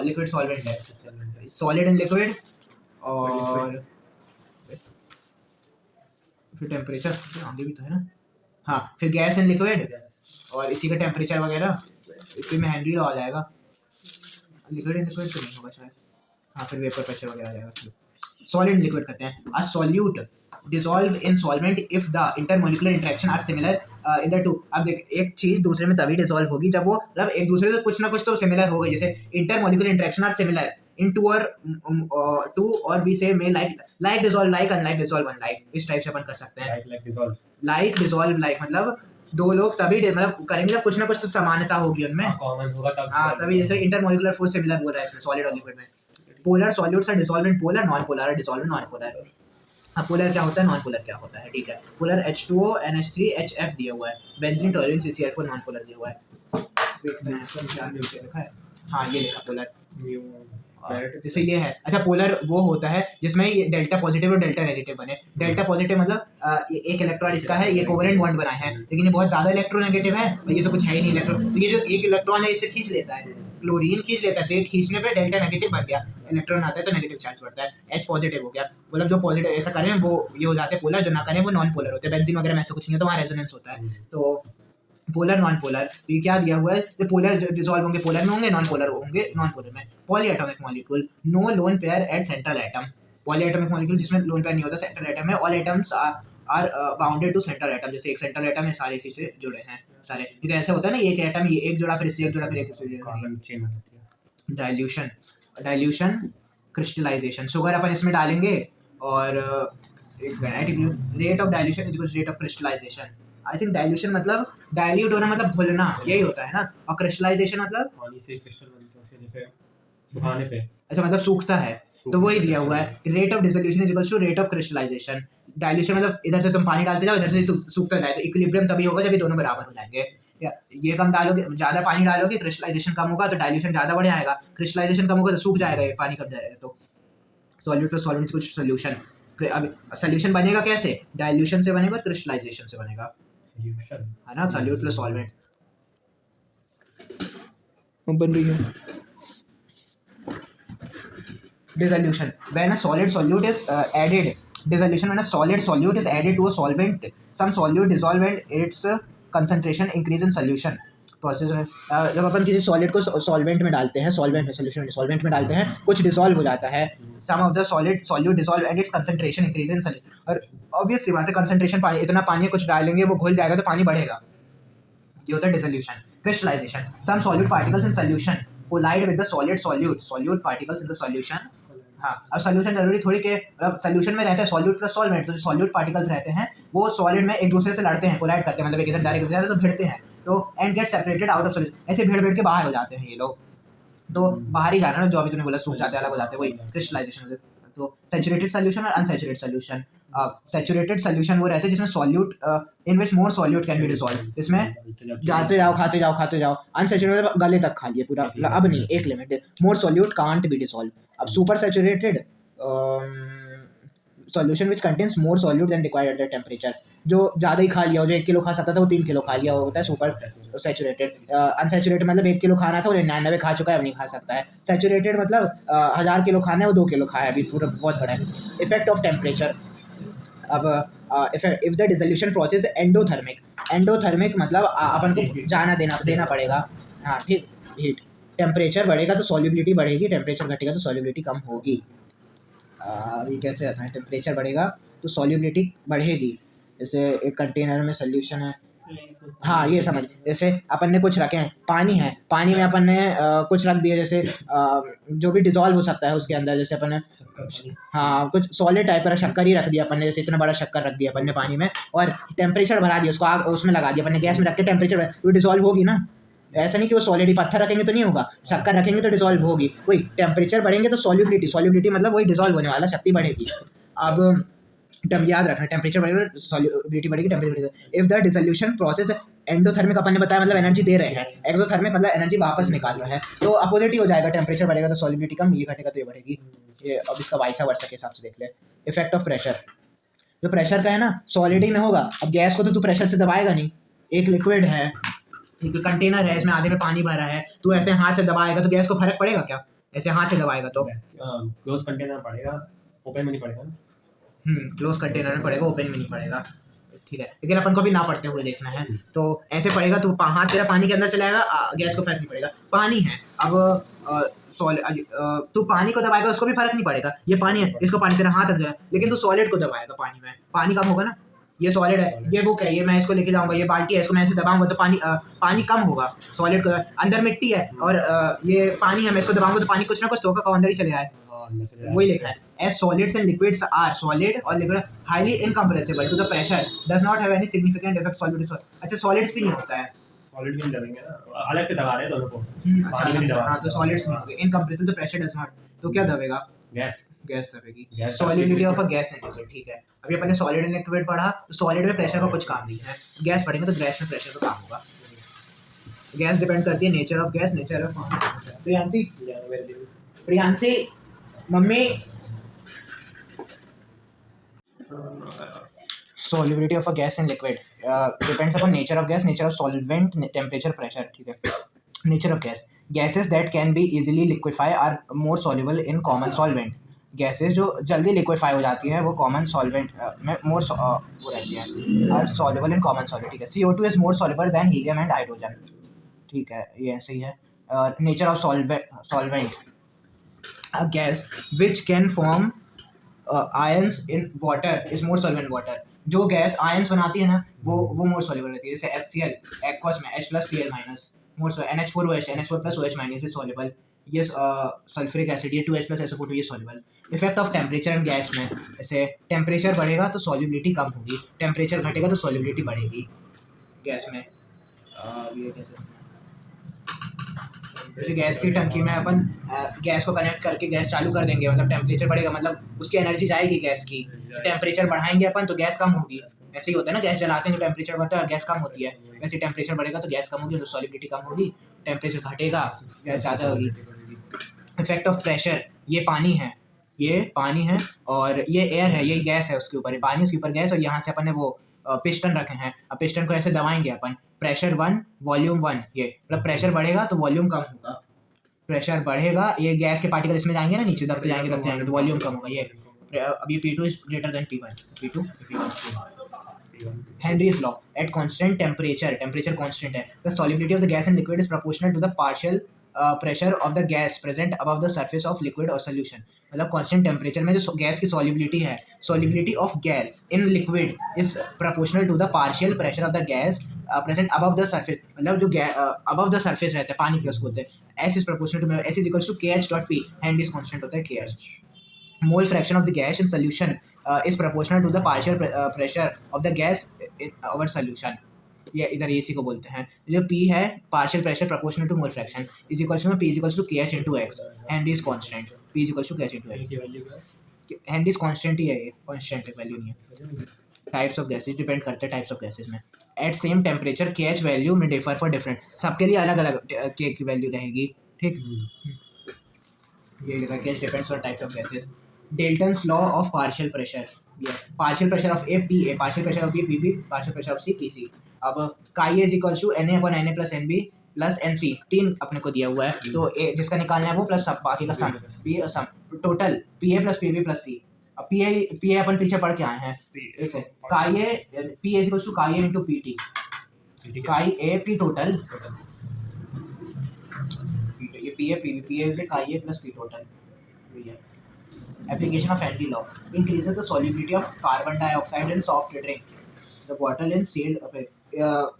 लिक्विड सॉल्वेंट है, सॉलिड इन लिक्विड, और फिर टेम्परेचर आगे भी तो है ना, हाँ फिर गैस इन लिक्विड, और इसी का टेम्परेचर वगैरह इसमें हेनरी लॉ आ जाएगा, लिक्विड इन लिक्विड तो नहीं होगा शायद, हाँ फिर वेपर प्रेशर वगैरह आ जाएगा। सॉलिड इन लिक्विड करते हैं, a solute dissolve in solvent if the intermolecular interaction are similar in the two. अब देख एक चीज दूसरे में तभी डिसॉल्व होगी जब वो मतलब एक दूसरे से कुछ ना कुछ तो सिमिलर होगा, जैसे intermolecular interaction are similar in two और we say may like dissolve like, unlike dissolve unlike, इस टाइप से अपन कर सकते हैं। लाइक डिसॉल्व लाइक मतलब दो लोग तभी मतलब करेंगे जब कुछ ना कुछ तो समानता होगी उनमें, कॉमन होगा तब, हाँ तभी, जैसे इंटरमोलिकुलर फोर्स सिमिलर बोल रहा है इसमें सॉलिड और लिक्विड में। Polar solutes are dissolve in polar, non polar are dissolve in non polar. अब पोलर क्या होता है, नॉन पोलर क्या होता है, ठीक है, पोलर H2O NH3 HF दिया हुआ है, benzene toluene CCl4 non polar दिया हुआ है, देखते हैं क्या लिखा है, हाँ ये लिखा पोलर, जैसे ये है, अच्छा पोलर वो होता है जिसमें ये डेल्टा पॉजिटिव और डेल्टा नेगेटिव बने। डेल्टा पॉजिटिव मतलब एक इलेक्ट्रॉन इसका है, ये कोवेलेंट बॉन्ड बना है, लेकिन ये बहुत ज्यादा इलेक्ट्रोनेगेटिव है और ये तो कुछ है ही नहीं इलेक्ट्रॉन, तो ये जो एक इलेक्ट्रॉन है इसे खींच लेता है, क्लोरीन खींच लेता है, तो ये खींचने पे डेल्टा नेगेटिव बन गया, इलेक्ट्रॉन आता है तो नेगेटिव चार्ज बढ़ता है, H पॉजिटिव हो गया। मतलब जो पॉजिटिव ऐसा करें वो ये हो जाते हैं पोलर, जो ना करें वो नॉन पोलर होते हैं। बेंजीन वगैरह में ऐसा कुछ नहीं है, तो वहाँ रेजोनेंस होता है। तो पोलर नॉन पोलर, तो ये क्या दिया हुआ है, जो पोलर डिसॉल्व होंगे पोलर में होंगे, नॉन पोलर में। Polyatomic molecule, no lone pair at central atom. Polyatomic molecule जिसमें लोन पेयर नहीं होता, सेंट्रल एटम में। All atoms are bounded to central atom, जैसे एक सेंट्रल एटम है, सारे इसी से जुड़े हैं सारे। तो ऐसा होता है ना, एक एटम ये एक जुड़ा, फिर इससे एक जुड़ा, फिर एक इससे जुड़ा। डाइल्यूशन क्रिस्टलाइजेशन, शुगर अपन इसमें डालेंगे और rate of dilution is equal to rate of crystallisation. I think dilution मतलब डाइल्यूट होना, मतलब घुलना, यही होता है ना, और क्रिस्टलाइजेशन मतलब पानी से क्रिस्टल बनता है, जैसे सुखाने पे। अच्छा मतलब सूखता है, तो वही दिया हुआ है, rate of dissolution is equal to rate of crystallisation. Dilution मतलब इधर से तुम पानी डालते जाओ, इधर से सूखता जाए, तो इक्विलिब्रियम तभी होगा जब ये दोनों बराबर हो जाएंगे। या ये कम डालोगे, ज्यादा पानी डालोगे, क्रिस्टलाइजेशन कम होगा तो डाइल्यूशन ज्यादा बढ़ जाएगा, क्रिस्टलाइजेशन कम होगा तो सूख जाएगा, ये पानी कम जाएगा। तो solute plus solvent equal to solution. अब सॉल्यूशन बनेगा कैसे, डाइल्यूशन से बनेगा, क्रिस्टलाइजेशन से बनेगा, है ना, सॉल्यूट प्लस सॉल्वेंट बन रही है। Dissolution, when a solid solute is added, dissolution when a solid solute is added to a solvent, some solute dissolve and its concentration increase in solution process। जब अपन किसी solid को solvent में डालते हैं, solvent में सोल्यूशन में solvent में डालते हैं, कुछ डिसॉल्व हो जाता है, some of the solid solute dissolve and its concentration increase in solution. और ऑब्वियस सी बात है, कंसंट्रेशन पानी, इतना पानी कुछ डालेंगे वो घुल जाएगा तो पानी बढ़ेगा, ये होता है dissolution. Crystallisation, some solid particles in solution collide with the solid solute particles in the solution. हाँ, अब सॉल्यूशन जरूरी थोड़ी के, मतलब सॉल्यूशन में रहता है सॉल्यूट प्लस सॉल्वेंट, तो जो सॉल्यूट पार्टिकल्स रहते हैं वो सॉलिड में एक दूसरे से लड़ते हैं, कोलाइड करते हैं, मतलब एक इधर जा रहे तो भिड़ते हैं, तो and get separated out of solution, ऐसे भिड़ के बाहर हो जाते हैं ये लोग, तो बाहर ही जाना ना, जो अभी तुमने बोला सूख जाते हैं, अलग हो जाते हैं, वही क्रिस्टलाइजेशन। तो सैचुरेटेड सॉल्यूशन और अनसैचुरेटेड सॉल्यूशन। सैचुरेटेड सॉल्यूशन वो रहते हैं जिसमें solute in which more solute can be dissolve, इसमें जाते जाओ खाते जाओ। अनसैचुरेटेड गले तक खा लिए पूरा, अब नहीं, एक limit, more solute can't be dissolve. अब super saturated solution which contains more solute than required at the temperature, जो ज़्यादा ही खा लिया हो, जो 1 किलो खा सकता था वो 3 किलो खा लिया, वो होता है सुपर सैचुरेटेड। अनसैचुरेटेड मतलब 1 किलो खाना था वो 99 खा चुका है, अब नहीं खा सकता है। सैचुरेटेड मतलब 1000 किलो खाना है वो 2 किलो खाया अभी, पूरा बहुत बड़ा है। इफेक्ट ऑफ टेम्परेचर, अब if the dissolution process endothermic मतलब अपन को जाना देना पड़ेगा, हाँ ठीक, हीट। टेम्परेचर बढ़ेगा तो सॉल्युबिलिटी बढ़ेगी, टेम्परेचर घटेगा तो सॉल्युबिलिटी कम होगी। ये कैसे आता है, टेम्परेचर बढ़ेगा तो सॉल्युबिलिटी बढ़ेगी। जैसे एक कंटेनर में सोल्यूशन है, हाँ ये समझ, जैसे अपन ने कुछ रखे हैं, पानी है, पानी में अपन ने कुछ रख दिया, जैसे जो भी डिसॉल्व हो सकता है उसके अंदर, जैसे अपन ने हाँ कुछ सॉलिड टाइप का शक्कर ही रख दिया अपन ने, जैसे इतना बड़ा शक्कर रख दिया अपन ने पानी में, और टेम्परेचर बढ़ा दिया, उसको आग उसमें लगा दिया अपन ने, गैस में रख के टेम्परेचर, वो डिसॉल्व होगी ना। ऐसा नहीं कि वो सॉलिड ही, पत्थर रखेंगे तो नहीं होगा, शक्कर रखेंगे तो डिसॉल्व होगी, वही टेम्परेचर बढ़ेंगे तो सॉल्युबिलिटी मतलब वही डिसॉल्व होने वाला शक्ति बढ़ेगी। अब याद रखना, टेम्परेचर बढ़ेगा सॉल्युबिलिटी बढ़ेगी, टेम्परेचर बढ़ेगा। If the dissolution process endothermic अपन ने बताया मतलब एनर्जी दे रहे हैं, एक्सोथर्मिक मतलब एनर्जी वापस निकाल रहा है, तो अपोजिट ही हो जाएगा, टेम्परेचर बढ़ेगा तो सॉल्युबिलिटी कम, ये घटेगा तो ये बढ़ेगी। ये अब इसका वाइसा वर्सा के हिसाब से देख ले। इफेक्ट ऑफ प्रेशर, जो प्रेशर का है ना सॉलिड ही में होगा, अब गैस को तो तू प्रेशर से दबाएगा नहीं, एक लिक्विड है, एक कंटेनर है, इसमें आधे में पानी भरा है, तू ऐसे हाथ से दबाएगा तो गैस को फर्क पड़ेगा क्या, ऐसे हाथ से दबाएगा तो क्लोज कंटेनर पड़ेगा, ओपन में नहीं पड़ेगा ना। क्लोज कंटेनर में पड़ेगा, ओपन में नहीं पड़ेगा, ठीक है, लेकिन अपन को भी ना पढ़ते हुए देखना है। तो ऐसे पड़ेगा तो हाथ तेरा पानी के अंदर चलाएगा, गैस को फर्क नहीं पड़ेगा। पानी है, अब तू पानी को दबाएगा उसको भी फर्क नहीं पड़ेगा, ये पानी है, इसको पानी तेरा हाथ अंदर है, लेकिन तू सॉलिड को दबाएगा पानी में, पानी कम होगा ना, ये सॉलिड है, ये बुक है, ये मैं इसको लेके जाऊंगा, ये बाल्टी है, इसको मैं ऐसे दबाऊंगा तो पानी कम होगा, सॉलिड को। अंदर मिट्टी है और ये पानी है, मैं इसको दबाऊंगा तो पानी कुछ ना कुछ तो होगा, अंदर ही चले आए, वही लिखा है। As solids and liquids are solid or liquid highly incompressible to the pressure does not have any significant effect solid। अच्छा सॉलिड्स भी नहीं होता है, सॉलिड भी नहीं दबाएंगे ना, अलग से दबा रहे हैं दोनों को। अच्छा हाँ, तो सॉलिड्स नहीं होंगे, इनकम्प्रेसिबल तो प्रेशर डज नॉट, तो क्या दबेगा, गैस दबेगी, solidity of a gas and liquid, ठीक है। अभी अपन ने सॉलिड एंड लिक्विड पढ़ा, तो सॉलिड में प्रेशर का कुछ काम नहीं है, गैस पढ़ेंगे तो गैस में प्रेशर का काम होगा। गैस डिपेंड करती है nature of gas, nature of तो यानी Priyanshi mummy solubility of a gas in liquid depends upon nature of gas, nature of solvent, temperature, pressure. ठीक है. Nature of gas. Gases that can be easily liquefy are more soluble in common solvent. Gases जो जल्दी liquefy हो जाती हैं वो common solvent में मोर वो रहती हैं are soluble in common solvent. ठीक है. CO2 is more soluble than helium and hydrogen. ठीक है, ये ऐसे ही है. Nature of solvent. A gas which can form ions in water is more soluble in water. जो गैस आयंस बनाती है ना वो मोर सॉल्युबल रहती है. जैसे HCl एक्वस में H plus Cl minus more NH4OH NH4 plus OH minus is soluble. ये सल्फ्यूरिक एसिड ये 2H प्लस SO4 ये soluble. Effect of temperature and gas में जैसे टेम्परेचर बढ़ेगा तो सॉल्युबिलिटी कम होगी, टेम्परेचर घटेगा तो सॉल्युबिलिटी बढ़ेगी गैस में. ये कैसे जैसे गैस की टंकी में अपन गैस को कनेक्ट करके गैस चालू कर देंगे, मतलब टेम्परेचर बढ़ेगा, मतलब उसकी एनर्जी जाएगी गैस की. टेम्परेचर बढ़ाएंगे अपन तो गैस कम होगी. ऐसे ही होता है ना, गैस जलाते हैं तो टेम्परेचर बढ़ता है और गैस कम होती है. वैसे टेम्परेचर बढ़ेगा तो गैस कम होगी, तो सॉलिबिलिटी कम होगी. टेम्परेचर घटेगा गैस ज़्यादा होगी. Effect of pressure. ये पानी है और ये एयर है, ये गैस है. उसके ऊपर पानी, उसके ऊपर गैस, और यहाँ से अपन ने वो पिस्टन रखे हैं. अब पिस्टन को ऐसे दबाएंगे अपन. Pressure 1 volume 1. ये मतलब प्रेशर बढ़ेगा तो वॉल्यूम कम होगा. प्रेशर बढ़ेगा, ये गैस के पार्टिकल इसमें जाएंगे ना, नीचे दबते जाएंगे तो वॉल्यूम कम होगा. ये अब ये P2 is greater than P1. P1. Henry's law. At constant temperature constant है, the solubility of the gas in liquid is proportional to the partial pressure of the gas present above the surface of liquid और solution. मतलब constant temperature में जो gas की solubility है, solubility of gas in liquid is proportional to the partial pressure of the gas present above the surface. मतलब जो above the surface रहता है पानी के, उसको बोलते हैं S is proportional to S is equals to KH.P. Henry's constant होता है KH. Mole fraction of the gas in solution is proportional to the partial pressure of the gas in our solution. ये इधर इसी को बोलते हैं. जो P है partial pressure proportional to mole fraction is equals to P is equals to KH into X. Henry's constant P is equals to KH into X. Henry's constant ही है, ये constant वैल्यू नहीं है. टाइप्स ऑफ गैसेज डिपेंड करते हैं types of gases में. At same temperature KH value में differ for different. सबके लिए अलग अलग K की वैल्यू रहेगी. ठीक, ये लिखा KH depends on types of gases. Dalton's law of partial pressure. ये partial pressure of A PA, partial pressure of B PB, partial pressure of C PC. अब chi is equal to Na/Na plus NB plus NC. 3 अपने को दिया हुआ है, तो A जिसका निकालना है वो प्लस सब बाकी का sum. P sum total PA plus PB plus C. P अपन पीछे पढ़ के आए हैं. Chi A P is equal to chi A into P T. Chi A P total, ये P A is chi A plus P total. Application of Henry law. Increases the solubility of carbon dioxide in soft drink. The bottle in sealed.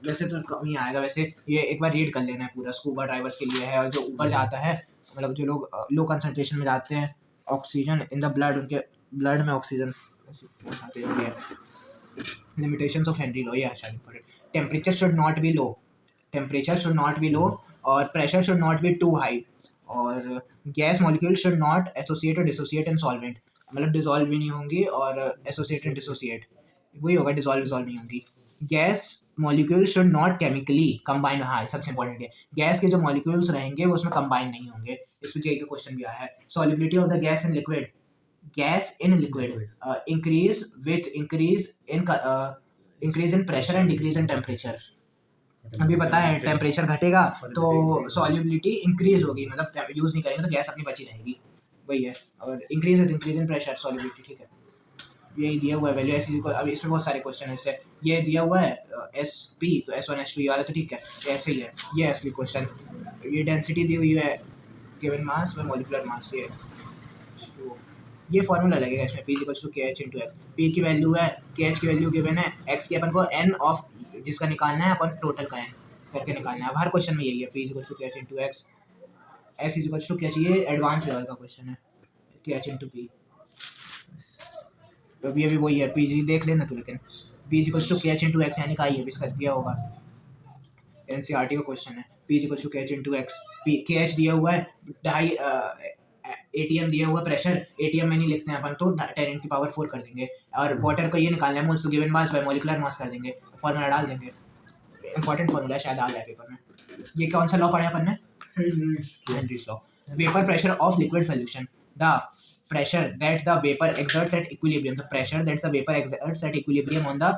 वैसे तो कम ही आएगा, वैसे ये एक बार read कर लेना है पूरा. स्कूबा ड्राइवर्स के लिए है, और जो ऊपर जाता है, मतलब जो लोग लो कंसंट्रेशन में जाते हैं, ऑक्सीजन इन द ब्लड, उनके ब्लड में ऑक्सीजन पहुंचाते हैं. Limitations of Henry law. ये अच्छा important. Temperature should not be low और pressure should not be too high, और gas molecule should not associate और डिसोसिएट इन सॉल्वेंट. मतलब डिसॉल्व भी नहीं होंगी और एसोसिएट एंड डिसोसिएट वही होगा, डिसॉल्व नहीं होंगी. Gas molecule should not chemically combine. हाँ, सबसे इंपॉर्टेंट है, गैस के जो मॉलिक्यूल्स रहेंगे वो उसमें कंबाइन नहीं होंगे. इसमें जेई का क्वेश्चन भी आया है. Solubility of the gas in liquid. Gas in liquid increase in pressure and decrease in temperature. अभी पता है टेम्परेचर घटेगा तो सॉल्युबिलिटी इंक्रीज होगी, मतलब यूज नहीं करेंगे तो गैस अपनी बची रहेगी, वही है. और इंक्रीज इन प्रेशर सॉल्युबिलिटी. ठीक है, यही दिया हुआ है वैल्यू ऐसी. अभी इसमें बहुत सारे क्वेश्चन है. जैसे ये दिया हुआ है SP तो S1 S2 ये वाला तो ठीक है, ऐसे ही है. ये असली क्वेश्चन. ये डेंसिटी दी हुई है, गिवन मास और मॉलिक्यूलर मास. ये फॉर्मूला लगेगा इसमें. P equals to KH into X. P की वैल्यू है, KH की वैल्यू गिवन है, X की अपन को N ऑफ जिसका निकालना है, अपन टोटल का N करके निकालना है. हर क्वेश्चन में यही है. P equals to KH into X. S equals to KH. ये एडवांस लेवल का क्वेश्चन है. KH into P. अभी वही है. P देख लेना तू, लेकिन P equals to KH into X यानी का ही है, इसका दिया होगा. NCERT का क्वेश्चन है. P equals to KH into X. KH दिया हुआ है, ढाई ATM दिया हुआ प्रेशर. ATM में नहीं लिखते हैं अपन, तो 10 की पावर 4 कर देंगे. और वाटर को ये निकालना है, moles to given mass by molecular mass कर देंगे, फॉर्मूला डाल देंगे. इंपॉर्टेंट फॉर्मूला शायद आ जाए पेपर में. ये कौन सा लॉ पढ़ा है अपन ने? Henry's law. vapor pressure of liquid solution, the pressure that the vapor exerts at equilibrium, the pressure that the vapor exerts at equilibrium on the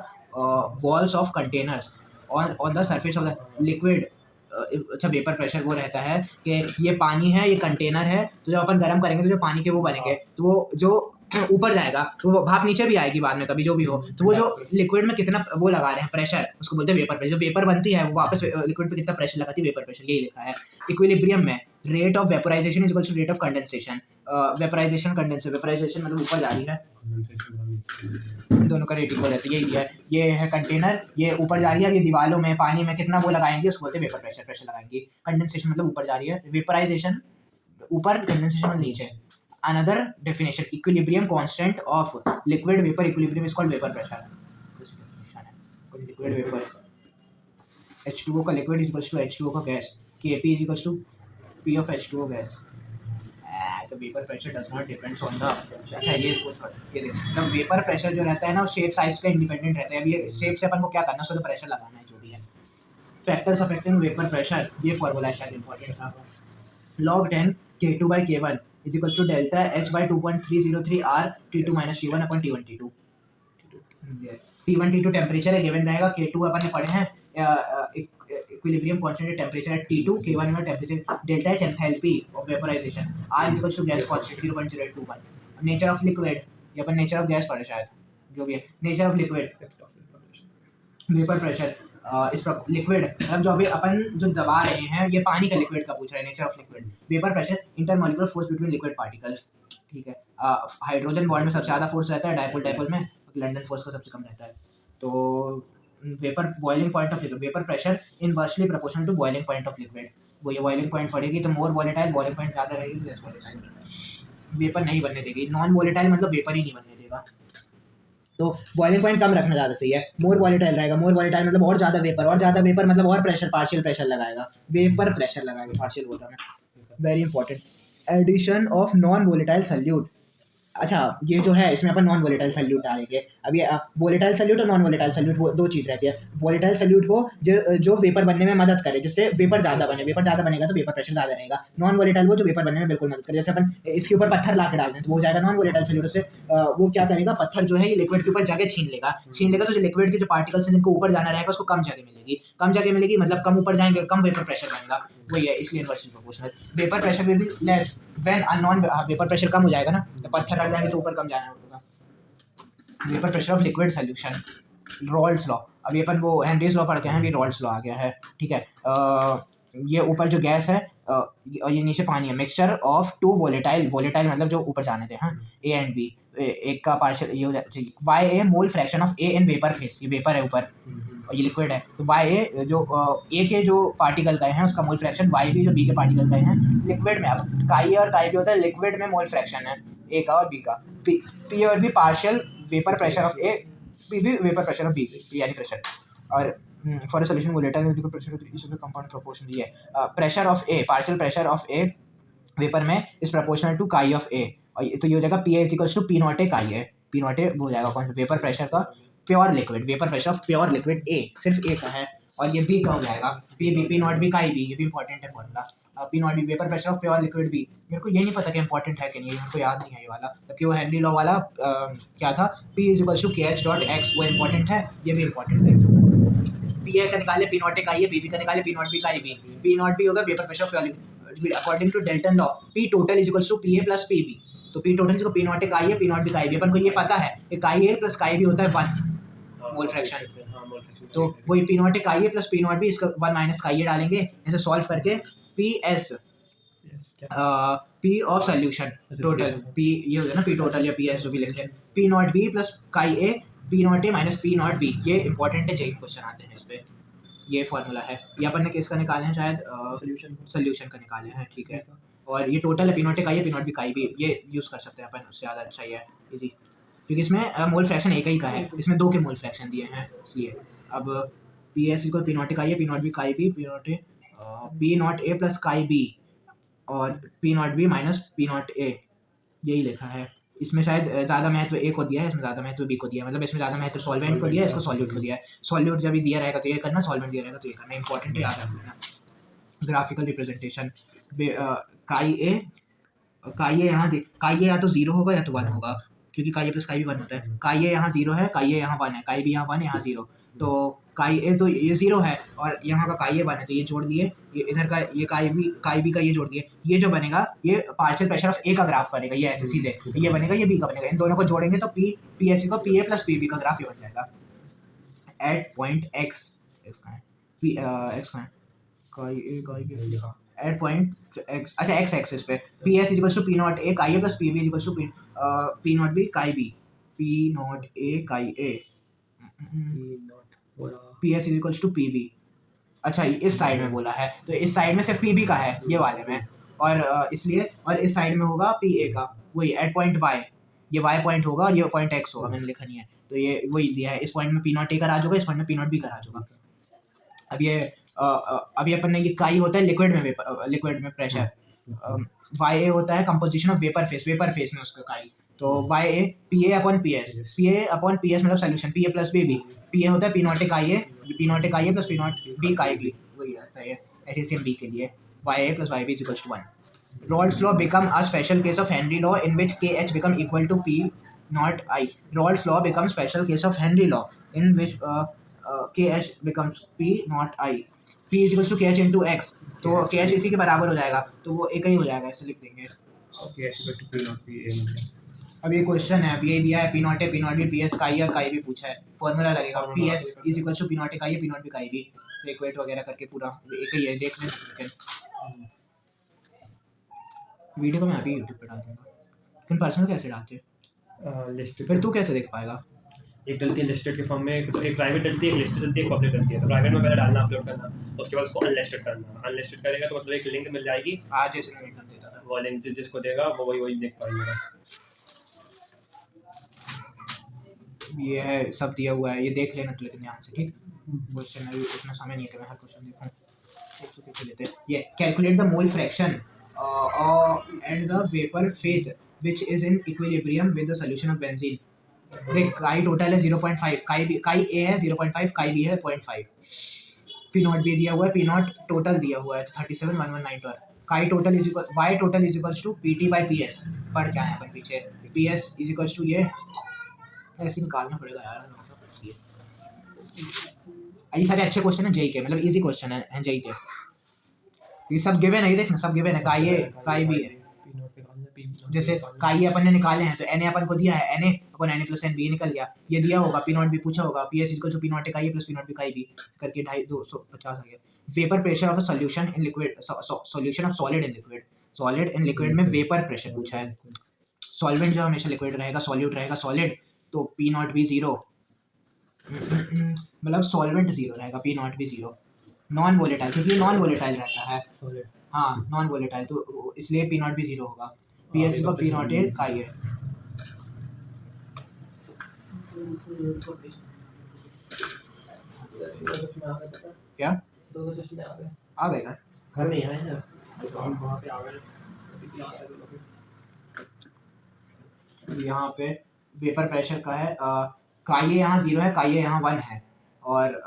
walls of containers on the surface of the liquid. अच्छा vapour pressure वो रहता है कि ये पानी है, ये container है, तो जब अपन गर्म करेंगे तो जो पानी के वो बनेंगे तो वो जो ऊपर जाएगा तो वो भाप नीचे भी आएगी बाद में कभी जो भी हो, तो वो जो लिक्विड में कितना वो लगा रहे हैं प्रेशर उसको बोलते हैं वेपर प्रेशर। जो वेपर बनती है वो वापस लिक्विड पे कितना प्रेशर लगाती है, वेपर प्रेशर, यही लिखा है। इक्विलिब्रियम में rate of vaporisation is equal to rate of condensation. Vaporisation vaporisation मतलब ऊपर जा रही है, दोनों का रेट इक्वल रहता है, यही है। ये है कंटेनर, ये ऊपर जा रही है, ये दीवारों में पानी में कितना वो लगाएंगे उसको बोलते हैं वेपर प्रेशर, प्रेशर लगाएंगे। कंडेंसेशन मतलब ऊपर जा रही है, वेपराइजेशन ऊपर, कंडेंसेशन मतलब नीचे। Another definition, equilibrium constant of liquid vapor equilibrium is called vapor pressure. Liquid vapor H2O का liquid is equals to H2O का gas, Kp is equals to P of H2O gas. The vapor pressure does not depends on the, अच्छा ये देख, the vapor pressure जो रहता है ना वो shape size का independent रहता है। अब ये shape से अपन को क्या करना है, उसको pressure लगाना है जो भी है। Factors affecting vapor pressure, ये formula शायद important था। log 10 K2 by K1 is equals to delta H by 2.303 R T2 minus T1 upon T1 T2। T1 T2 temperature है गिवन रहेगा, K2 अपन ने पढ़े हैं इक्विलिब्रियम कांस्टेंट टेम्परेचर है T2, K1 में temperature, delta H enthalpy of vaporisation, R is equals to gas constant 0.0821। Nature of liquid, ये अपन nature of gas पढ़े शायद, जो भी है nature of liquid, vapour pressure इस लिक्विड मतलब जो अभी अपन जो दबा रहे हैं ये पानी का लिक्विड का पूछ रहे हैं। Nature of liquid, vapour pressure, intermolecular force between liquid particles, ठीक है। हाइड्रोजन बॉन्ड में सबसे ज़्यादा फोर्स रहता है, डायपोल डायपोल में, लंडन फोर्स का सबसे कम रहता है। तो vapour boiling point of liquid, vapour pressure inversely proportional to boiling point of liquid. वो ये बॉइलिंग पॉइंट पड़ेगी तो मोर वॉलेटाइल, बॉइलिंग पॉइंट ज़्यादा रहेगी तो लेस वॉलेटाइल। वेपर नहीं बनने देगी, नॉन वॉलेटाइल मतलब वेपर ही नहीं बनने देगा, तो बॉइलिंग पॉइंट कम रखना ज़्यादा सही है। मोर वॉलेटाइल रहेगा, मोर वॉलेटाइल मतलब और ज़्यादा वेपर मतलब और प्रेशर, पार्शियल प्रेशर लगाएगा, वेपर प्रेशर लगाएगा पार्शियल वाटर में। Very important, addition of non volatile solute. अच्छा ये जो है इसमें अपन नॉन वोलेटाइल सॉल्यूट डालेंगे। अब ये वोलेटाइल सॉल्यूट और नॉन वोलेटाइल सॉल्यूट वो दो चीज़ रहती है। वोलेटाइल सॉल्यूट वो जो वेपर बनने में मदद करे, जिससे वेपर ज़्यादा बने, वेपर ज़्यादा बनेगा तो वेपर प्रेशर ज़्यादा रहेगा। नॉन वोलेटाइल वो जो वेपर बनने में बिल्कुल मदद करे, जैसे अपन इसके ऊपर पत्थर ला के डाल दें तो वो हो जाएगा नॉन वोलेटाइल सॉल्यूट। उससे वो क्या करेगा, पत्थर जो है ये लिक्विड के ऊपर जगह छीन लेगा तो जो लिक्विड के जो पार्टिकल्स हैं जिनको ऊपर जाना रहेगा उसको कम जगह मिलेगी मतलब कम ऊपर जाएंगे, कम वेपर प्रेशर बनेगा, वही है, इसलिए inversely proportional. Vapour pressure will be less when a non, vapour pressure कम हो जाएगा ना, तो पत्थर रख जाएंगे तो ऊपर कम जाना होगा। Vapour pressure of liquid solution, Rawls law. अभी अपन वो हेनरीज लॉ पढ़ के हैं, ये रॉल्स लॉ आ गया है, ठीक है। ये ऊपर जो गैस है और ये नीचे पानी है, मिक्सचर ऑफ टू वोलेटाइल मतलब जो ऊपर जाने थे, हाँ, ए एंड बी, एक का पार्शियल ये हो जाए Y A mole fraction of A in vapour phase, ये वेपर है ऊपर और ये लिक्विड है, तो वाई ए जो ए के जो पार्टिकल गए हैं उसका मोल फ्रैक्शन, वाई बी जो बी के पार्टिकल गए हैं लिक्विड में। अब काई ए और काई बी होता है लिक्विड में मोल फ्रैक्शन है ए का और बी का, पी और B partial vapour pressure of A, P भी वेपर प्रेशर ऑफ बी यानी प्रेशर। और for a solution volatile electrical pressure to each of the compound proportion ये pressure of A, partial pressure of A vapour में is proportional to chi of A, और तो ये हो जाएगा P is equals to P naught A chi A, P naught A वो हो जाएगा कौन सा वेपर प्रेशर का, pure liquid, vapour pressure of pure liquid A, सिर्फ A का है, और ये B का हो जाएगा P not B chi B, ये भी इंपॉर्टेंट है formula. P not B vapour pressure of pure liquid B, मेरे को ये नहीं पता कि इंपॉर्टेंट है कि नहीं, मेरे को याद नहीं है ये वाला, जबकि वो हेनरी लॉ वाला क्या था, P is equals to KH dot X, वो इंपॉर्टेंट है, ये भी इंपॉर्टेंट है। पी ए का निकाले पी नॉट ए का ये, पी बी का निकाले पी नॉट बी का ये, पी नॉट बी होगा vapour pressure of pure according to Dalton law, P total is equals to P A plus P B, तो पी टोटल इसको P not A का ये, P not B का ये, अपन को ये पता है कि का ए प्लस का बी होता है 1 मोल फ्रैक्शन, तो वही पी नॉट ए का ये प्लस पी नॉट बी, इसका 1 माइनस का ये डालेंगे, इसे सॉल्व करके P S P of solution total, P ये हो गया ना पी टोटल या पी एस जो भी लिखते हैं, पी नॉट बी प्लस का A, P not A minus P not B, ये इंपॉर्टेंट है, जेई क्वेश्चन आते हैं इस पे, ये फॉर्मूला है, ये अपन ने किसका निकाले हैं शायद सोल्यूशन का निकाले हैं, ठीक है। और ये टोटल है पी नॉट ए का ये, पी नॉट बी का भी, ये यूज़ कर सकते हैं अपन, उससे ज़्यादा अच्छा ही है इजी, क्योंकि इसमें मोल फ्रैक्शन एक ही का है, इसमें 2 के मोल फ्रैक्शन दिए हैं इसलिए। अब P S equal P not A का ये, पी नॉट बी का B, P not A plus का बी और P not B minus P not A, यही लिखा है। इसमें शायद ज़्यादा महत्व ए को दिया है, इसमें ज़्यादा महत्व बी को दिया है, मतलब इसमें ज़्यादा महत्व सॉल्वेंट को दिया है, इसको सॉल्यूट को दिया है। सॉल्यूट जब भी दिया रहेगा तो ये करना, सॉल्वेंट दिया रहेगा तो ये करना, इंपॉर्टेंट है, याद रखना। ग्राफिकल रिप्रेजेंटेशन काई ए यहाँ काई ए या तो 0 होगा या तो 1 होगा, क्योंकि काई ए प्लस काई भी 1 होता है। काई ए यहाँ 0 है, काई ए यहाँ 1 है, काई बी यहाँ 1 है, यहाँ 0। तो काई ए तो ये 0 है और यहाँ का काई ए 1 है, तो ये जोड़ दिए, ये इधर का ये काई बी का ये जोड़ दिए, ये जो बनेगा ये पार्शियल प्रेशर ऑफ ए का ग्राफ बनेगा, ये ऐसे सीधे ये बनेगा, ये बी का बनेगा। इन दोनों को जोड़ेंगे तो पी एस को P A plus P B का ग्राफ ये बन जाएगा at point X at point X, अच्छा एक्स एक्सिस पे P S equals to P not A chi A plus P B equals to P not B chi B, P not A chi A, P S equals to P B. अच्छा इस side में बोला है, तो इस side में सिर्फ P B का है ये वाले में, और इसलिए और इस साइड में होगा पी ए का, वही एट पॉइंट वाई, ये वाई पॉइंट होगा और ये पॉइंट एक्स होगा, मैंने लिखा नहीं है, तो ये वही दिया है। इस पॉइंट में पी नॉट ए का राज होगा, इस पॉइंट में पी नॉट बी का राज होगा। अभी अपन ने ये काई होता है लिक्विड में प्रेशर, वाई ए होता है कंपोजिशन ऑफ वेपर फेस में उसका काई, तो Y A P A upon P S मतलब solution P A plus B B, P A होता है P not A chi A plus P not B chi B, वही रहता है ऐसे सेम बी के लिए Y A plus Y B equals to 1। Rolle's law become a special case of Henry law in which KH become equal to P not I. Rolle's law becomes special case of Henry law in which KH becomes P not I. P is equals to KH into X. तो KH इसी के बराबर हो जाएगा, तो वो एक ही हो जाएगा, ऐसे लिख देंगे। KH equal to P not P A। अब ये क्वेश्चन है, अब ये दिया है P not B P S chi और काई भी पूछा है, फॉर्मूला लगेगा P S is equal to P naught chi P not B chi B, तो इक्वेट वगैरह करके पूरा एक ही है, देख लें। वीडियो को मैं अभी यूट्यूब पे डाल दूंगा, लेकिन पर्सनल कैसे डालते हैं? लिस्टेड फिर तू कैसे देख पाएगा? एक डलती है लिस्टेड के फॉर्म में, तो एक प्राइवेट डलती है, एक लिस्टेड डलती है, एक पब्लिक डलती है। तो प्राइवेट में पहले डालना, अपलोड करना, उसके बाद उसको अनलिस्टेड करना। अनलिस्टेड करेगा तो मतलब एक लिंक मिल जाएगी, आज जैसे मैं लिंक देता था, वो लिंक जिसको देगा वो वही देख पाएंगे बस। ये है सब दिया हुआ है, ये देख लेना तो, लेकिन ध्यान से, ठीक। क्वेश्चन अभी इतना समय नहीं है कि मैं हर क्वेश्चन देखूं, एक तो देख लेते हैं। ये calculate the mole fraction and the vapor phase which is in equilibrium with the solution of benzene। देख काई टोटल है 0.5, काई ए है 0.5, काई बी है 0.5, पी नॉट बी दिया हुआ है, पी नॉट टोटल दिया हुआ है तो 371192, chi total is equal Y total is equals to P T by P S, पढ़ क्या है अपन पीछे, P S is equals to ये ऐसे निकालना पड़ेगा यार, ये सारे अच्छे क्वेश्चन है जेई के, मतलब इजी क्वेश्चन है जेई के, ये सब गिवन है, देखना सब गिवन है, काई ए काई बी है। जैसे काई ए अपन ने निकाले हैं तो एन ए अपन को दिया है, एन ए अपन N A plus N B निकल गया, ये दिया होगा पी नॉट बी पूछा होगा, P S equal to P not A chi A plus P not B chi B करके 250 आ गया। Vapour pressure of a solution in liquid, solution of solid in liquid में वेपर प्रेशर पूछा है। Solvent जो हमेशा लिक्विड रहेगा, solute रहेगा सॉलिड, तो पी नॉट बी 0, मतलब सॉल्वेंट 0 रहेगा, P not be 0। Non volatile, क्योंकि नॉन वोलेटाइल रहता है, हाँ नॉन वोलेटाइल, तो इसलिए पी नॉट बी 0 होगा। पी एस का पी नॉट ए काई है, क्या आ गए घर नहीं आए ना, वहाँ पे आ गए। यहाँ पे वेपर प्रेशर का है, काई ए यहाँ 0 है, काई ए यहाँ 1 है, और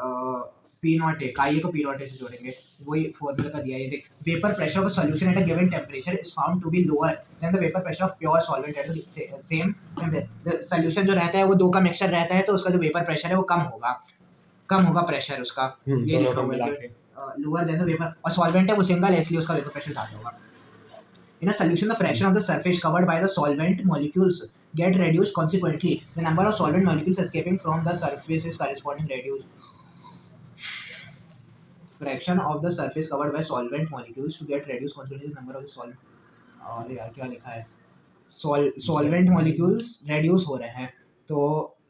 पी नॉट ए, काई ए को पी नॉट ए से जोड़ेंगे, वही फॉर्मूला का दिया है। ये देख, vapour pressure of a solution at a given temperature is found to be lower than the vapour pressure of pure solvent at the same temperature. Solution जो रहता है वो दो का मिक्सचर रहता है, तो उसका जो वेपर प्रेशर है वो कम होगा प्रेशर उसका, ये लिखा हुआ है लोअर देन द वेपर, और सॉल्वेंट है वो सिंगल है इसलिए उसका वेपर प्रेशर ज़्यादा होगा। In a solution, the fraction of the surface covered by the solvent molecules get reduced. Consequently, the number of solvent molecules escaping from the surface is corresponding reduced. Fraction of the surface covered by solvent molecules to get reduced. Consequently, the number of the solvent. अरे यार क्या लिखा है? Solvent molecules reduce हो रहे हैं, तो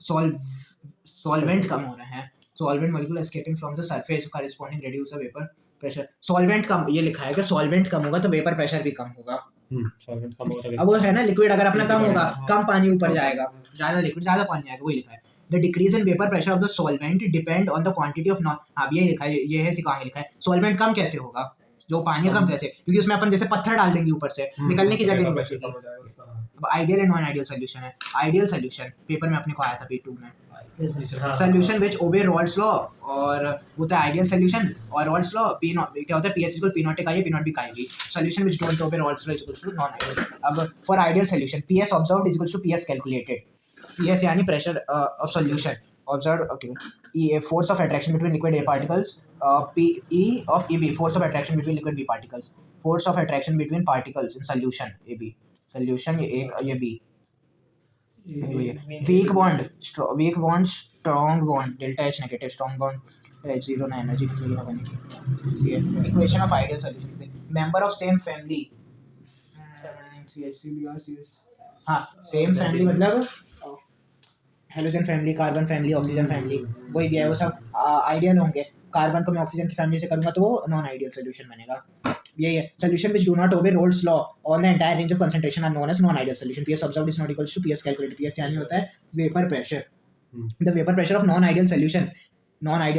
solvent कम हो रहे हैं. Solvent molecule escaping from the surface corresponding reduce the vapor pressure. Solvent कम, ये लिखा है कि सॉल्वेंट कम होगा तो वेपर प्रेशर भी कम होगा। सॉल्वेंट कम होगा तो अब वो है ना, लिक्विड अगर अपना कम होगा, कम पानी ऊपर जाएगा, ज्यादा लिक्विड ज्यादा पानी आएगा, वही लिखा है। The decrease in vapour pressure of the solvent depend on the quantity of non, अब ये लिखा है, ये है सिखाने लिखा है सॉल्वेंट कम कैसे होगा, जो पानी कम कैसे, क्योंकि उसमें अपन जैसे पत्थर डाल देंगे ऊपर से, निकलने की जगह नहीं बचेगी। अब ideal and non ideal solution है। आइडियल सोल्यूशन पेपर में अपने को आया था P2 में, सोल्यूशन विच ओबे रॉल्स लॉ, और होता है आइडियल सोल्यूशन, और रॉल्स लॉ पी नॉट क्या होता है, पीएस इक्वल पी नॉट का ये पी नॉट भी का भी। Solution which don't obey Raoult's law is equal to non ideal. अब for ideal solution P S observed is equal to P S calculated. P S यानी pressure of solution observed, okay. E force of attraction between liquid A particles, P E of A B force of attraction between liquid B particles, force of attraction between particles in solution A B, solution ये एक ये B, weak bond strong bond delta H negative strong bond H0 ना energy निकलेगी ना बनेगी। Equation of ideal solution member of same family CH3Br हाँ same family मतलब halogen family, carbon family, oxygen family, वही दिया है वो सब आइडियल होंगे। कार्बन को मैं ऑक्सीजन की फैमिली से करूंगा तो वो नॉन आइडियल सॉल्यूशन बनेगा। यही है solution which do not obey Raoult's law on the entire range of concentration are known as non ideal solution. P S observed is not equal to P S calculated. P S यानी होता है vapour pressure. The vapour pressure of non ideal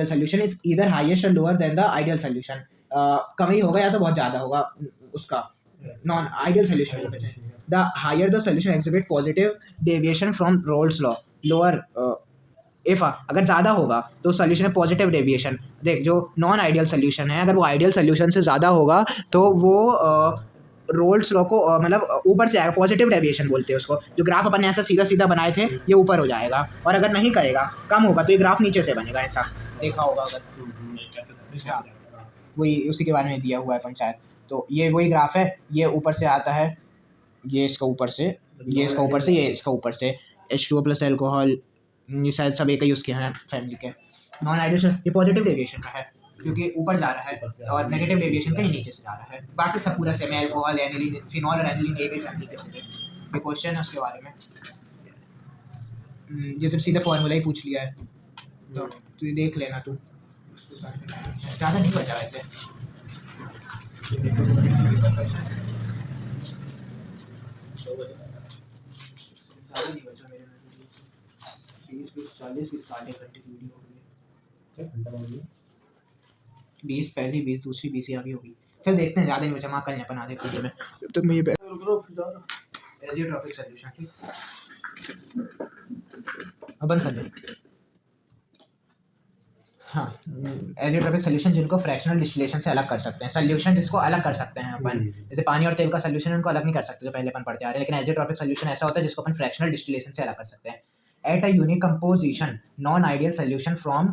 solution is either highest और lower than the ideal solution. कम ही होगा या तो बहुत ज्यादा होगा उसका non ideal solution. The higher the solution exhibit positive deviation from roles law, lower if अगर ज़्यादा होगा तो सोल्यूशन है पॉजिटिव डेविएशन। देख जो नॉन आइडियल सोल्यूशन है अगर वो आइडियल सोल्यूशन से ज़्यादा होगा तो वो रोल्स लॉ को मतलब ऊपर से आएगा, पॉजिटिव डेविएशन बोलते हैं उसको। जो ग्राफ अपन ने ऐसा सीधा सीधा बनाए थे ये ऊपर हो जाएगा, और अगर नहीं करेगा कम होगा तो ये ग्राफ नीचे से बनेगा, ऐसा देखा होगा अगर। वही उसी के बारे में दिया हुआ है पंचायत। तो ये वही ग्राफ है, ये ऊपर से आता है, ये इसका ऊपर से, ये इसका ऊपर से, ये इसका ऊपर से H2O प्लस एल्कोहल, ये शायद सब एक ही उसके हैं फैमिली के। नॉन आइडियल ये पॉजिटिव डेविएशन का है क्योंकि ऊपर जा रहा है, और नेगेटिव डेविएशन का ही नीचे से जा रहा है। बाकी सब पूरा सेम है, अल्कोहल एनिलीन फिनॉल और एनिलीन एक ही फैमिली के होंगे। ये क्वेश्चन है उसके बारे में, ये तो सीधा फॉर्मूला ही पूछ लिया है तो तू देख लेना, तू ज़्यादा नहीं बचा वैसे। ज़्यादा नहीं बचा मेरे में, 20 साढ़े घंटे की वीडियो हो गई। 20 पहली, 20 दूसरी, 20 अभी होगी। चल देखते हैं, ज़्यादा नहीं बचा, माँ कल अपन आधे घंटे में। जब तक मैं ये एजियोट्रॉपिक सॉल्यूशन ठीक अपन कर लें। हाँ एजियोट्रॉपिक सॉल्यूशन जिनको फ्रैक्शनल डिस्टिलेशन से अलग कर सकते हैं, सॉल्यूशन जिसको अलग कर सकते हैं अपन, जैसे पानी और तेल का सॉल्यूशन उनको अलग नहीं कर सकते जो पहले अपन पढ़ते आ रहे हैं, लेकिन एजियोट्रॉपिक सॉल्यूशन ऐसा होता है जिसको अपन फ्रैक्शनल डिस्टिलेशन से अलग कर सकते हैं। At a unique composition, non-ideal solution from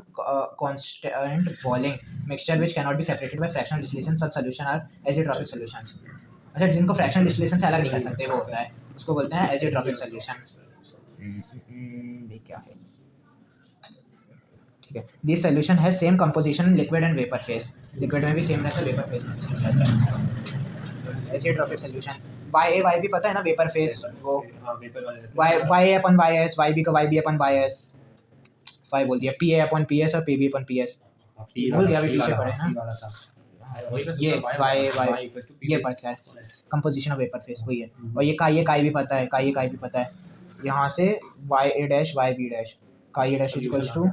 constant boiling mixture which cannot be separated by fractional distillation, such solution are azeotropic solutions. अच्छा जिनको fractional distillation से अलग नहीं कर सकते वो होता है, उसको बोलते हैं azeotropic solution। ये क्या है? ठीक है, this solution has same composition in liquid and vapor phase। liquid में भी same रहता है, vapor phase में same रहता है। azeotropic solution वाई भी पता है ना, वेपर फेस वो वाई अपन वाई एस, वाई बी का वाई बी अपन वाई एस, वाई बोल दिया, P A upon P S और पी बी अपन पी एस बोल दिया, अभी पीछे पड़े ना ये वाई वाई ये पढ़ता है कंपोजिशन ऑफ वेपर फेस वही है। और ये काई भी पता है, काई भी पता है, यहाँ से Y A dash Y B dash, chi A dash equals to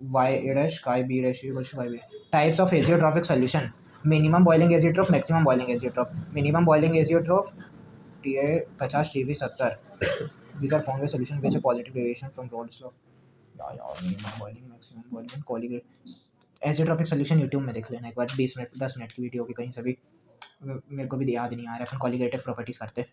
Y A dash, chi B dash equals to Y B. Types of azeotropic solution, minimum boiling azeotrope, maximum boiling azeotrope. Minimum boiling azeotrope TA 50 TB 70, these are formed by solution which a positive deviation from Rolle's law। यार minimum boiling maximum boiling colligate azeotropic solution YouTube में देख लेना एक बार, 20 minute 10 minute की video होगी कहीं से भी, मेरे को भी याद नहीं आ रहा है। अपन कॉलिगेटिव प्रॉपर्टीज करते हैं,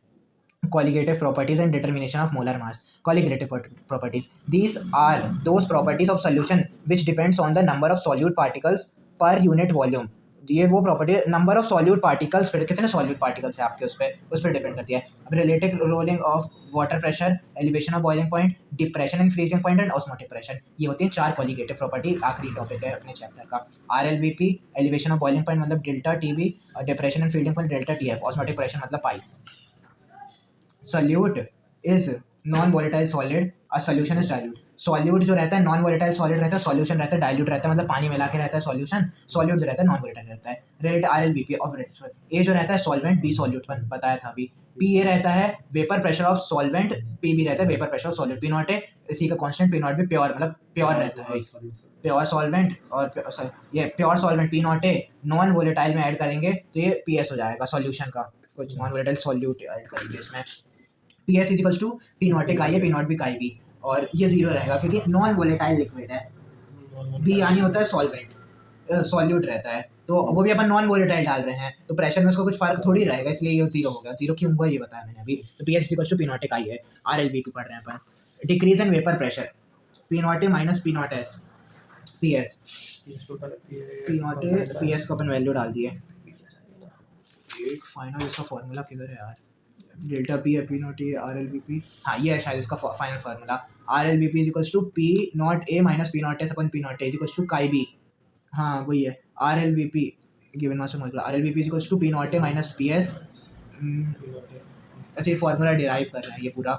colligative properties and determination of molar mass. Colligative properties, these are those properties of solution which depends on the number of solute particles per unit volume. ये वो property number of solute particles पे, कितने solute particles है आपके उस पर depend करती है। अब relative rolling of water pressure, elevation of boiling point, depression and freezing point and osmotic pressure, ये होती हैं 4 कॉलिगेटिव प्रॉपर्टी। आखिरी टॉपिक है अपने चैप्टर का। RLBP elevation of boiling point मतलब डेल्टा TB, और depression and freezing point delta TF, osmotic pressure मतलब pi. Solute is non volatile solid, और सॉल्यूशन इज डाइल्यूट। सॉल्यूट जो रहता है नॉन वोलेटाइल सॉलिड रहता है, सॉल्यूशन रहता है डाइल्यूट रहता है, मतलब पानी मिला के रहता है सॉल्यूशन। सॉल्यूट जो रहता है नॉन वोलेटाइल रहता है। रेट RLBP ऑफ ए जो रहता है सॉल्वेंट, बी सॉल्यूट बताया था अभी। पी ए रहता है vapour pressure of solvent, P B रहता है vapour pressure of solute. P not A इसी का कांस्टेंट, पी नॉट भी प्योर मतलब प्योर रहता है, प्योर सॉल्वेंट। और ये pure solvent P not A non volatile में ऐड करेंगे तो ये PS हो जाएगा सॉल्यूशन का, कुछ नॉन वोलेटाइल सॉल्यूट ऐड करेंगे इसमें। PS is equals to P not A का ये, पी नॉट बी का बी, और ये 0 रहेगा क्योंकि नॉन वोलेटाइल लिक्विड है। बी यानी होता है सॉल्वेंट, सॉल्यूट रहता है, तो वो भी अपन नॉन वोलेटाइल डाल रहे हैं तो प्रेशर में उसका कुछ फर्क थोड़ी रहेगा, इसलिए ये 0 हो गया। 0 क्यों हुआ ये बताया मैंने अभी। तो P H equal to P naught I है, आर एल बी की पढ़ रहे हैं अपन। Decrease in vapour pressure, P not A minus P naught S P S, P not A P S को अपन वैल्यू डाल दिए। फाइनल इसका फॉर्मूला किधर है यार, डेल्टा पी है P not A R L B P, हाँ ये है शायद इसका final formula. R L B P is equals to P not A minus P naught S अपन P not A is equals to chi B, हाँ वही है। R L B P given mass formula, R L B P is equals to P not A minus P S. अच्छा ये formula derive कर रहे हैं ये पूरा,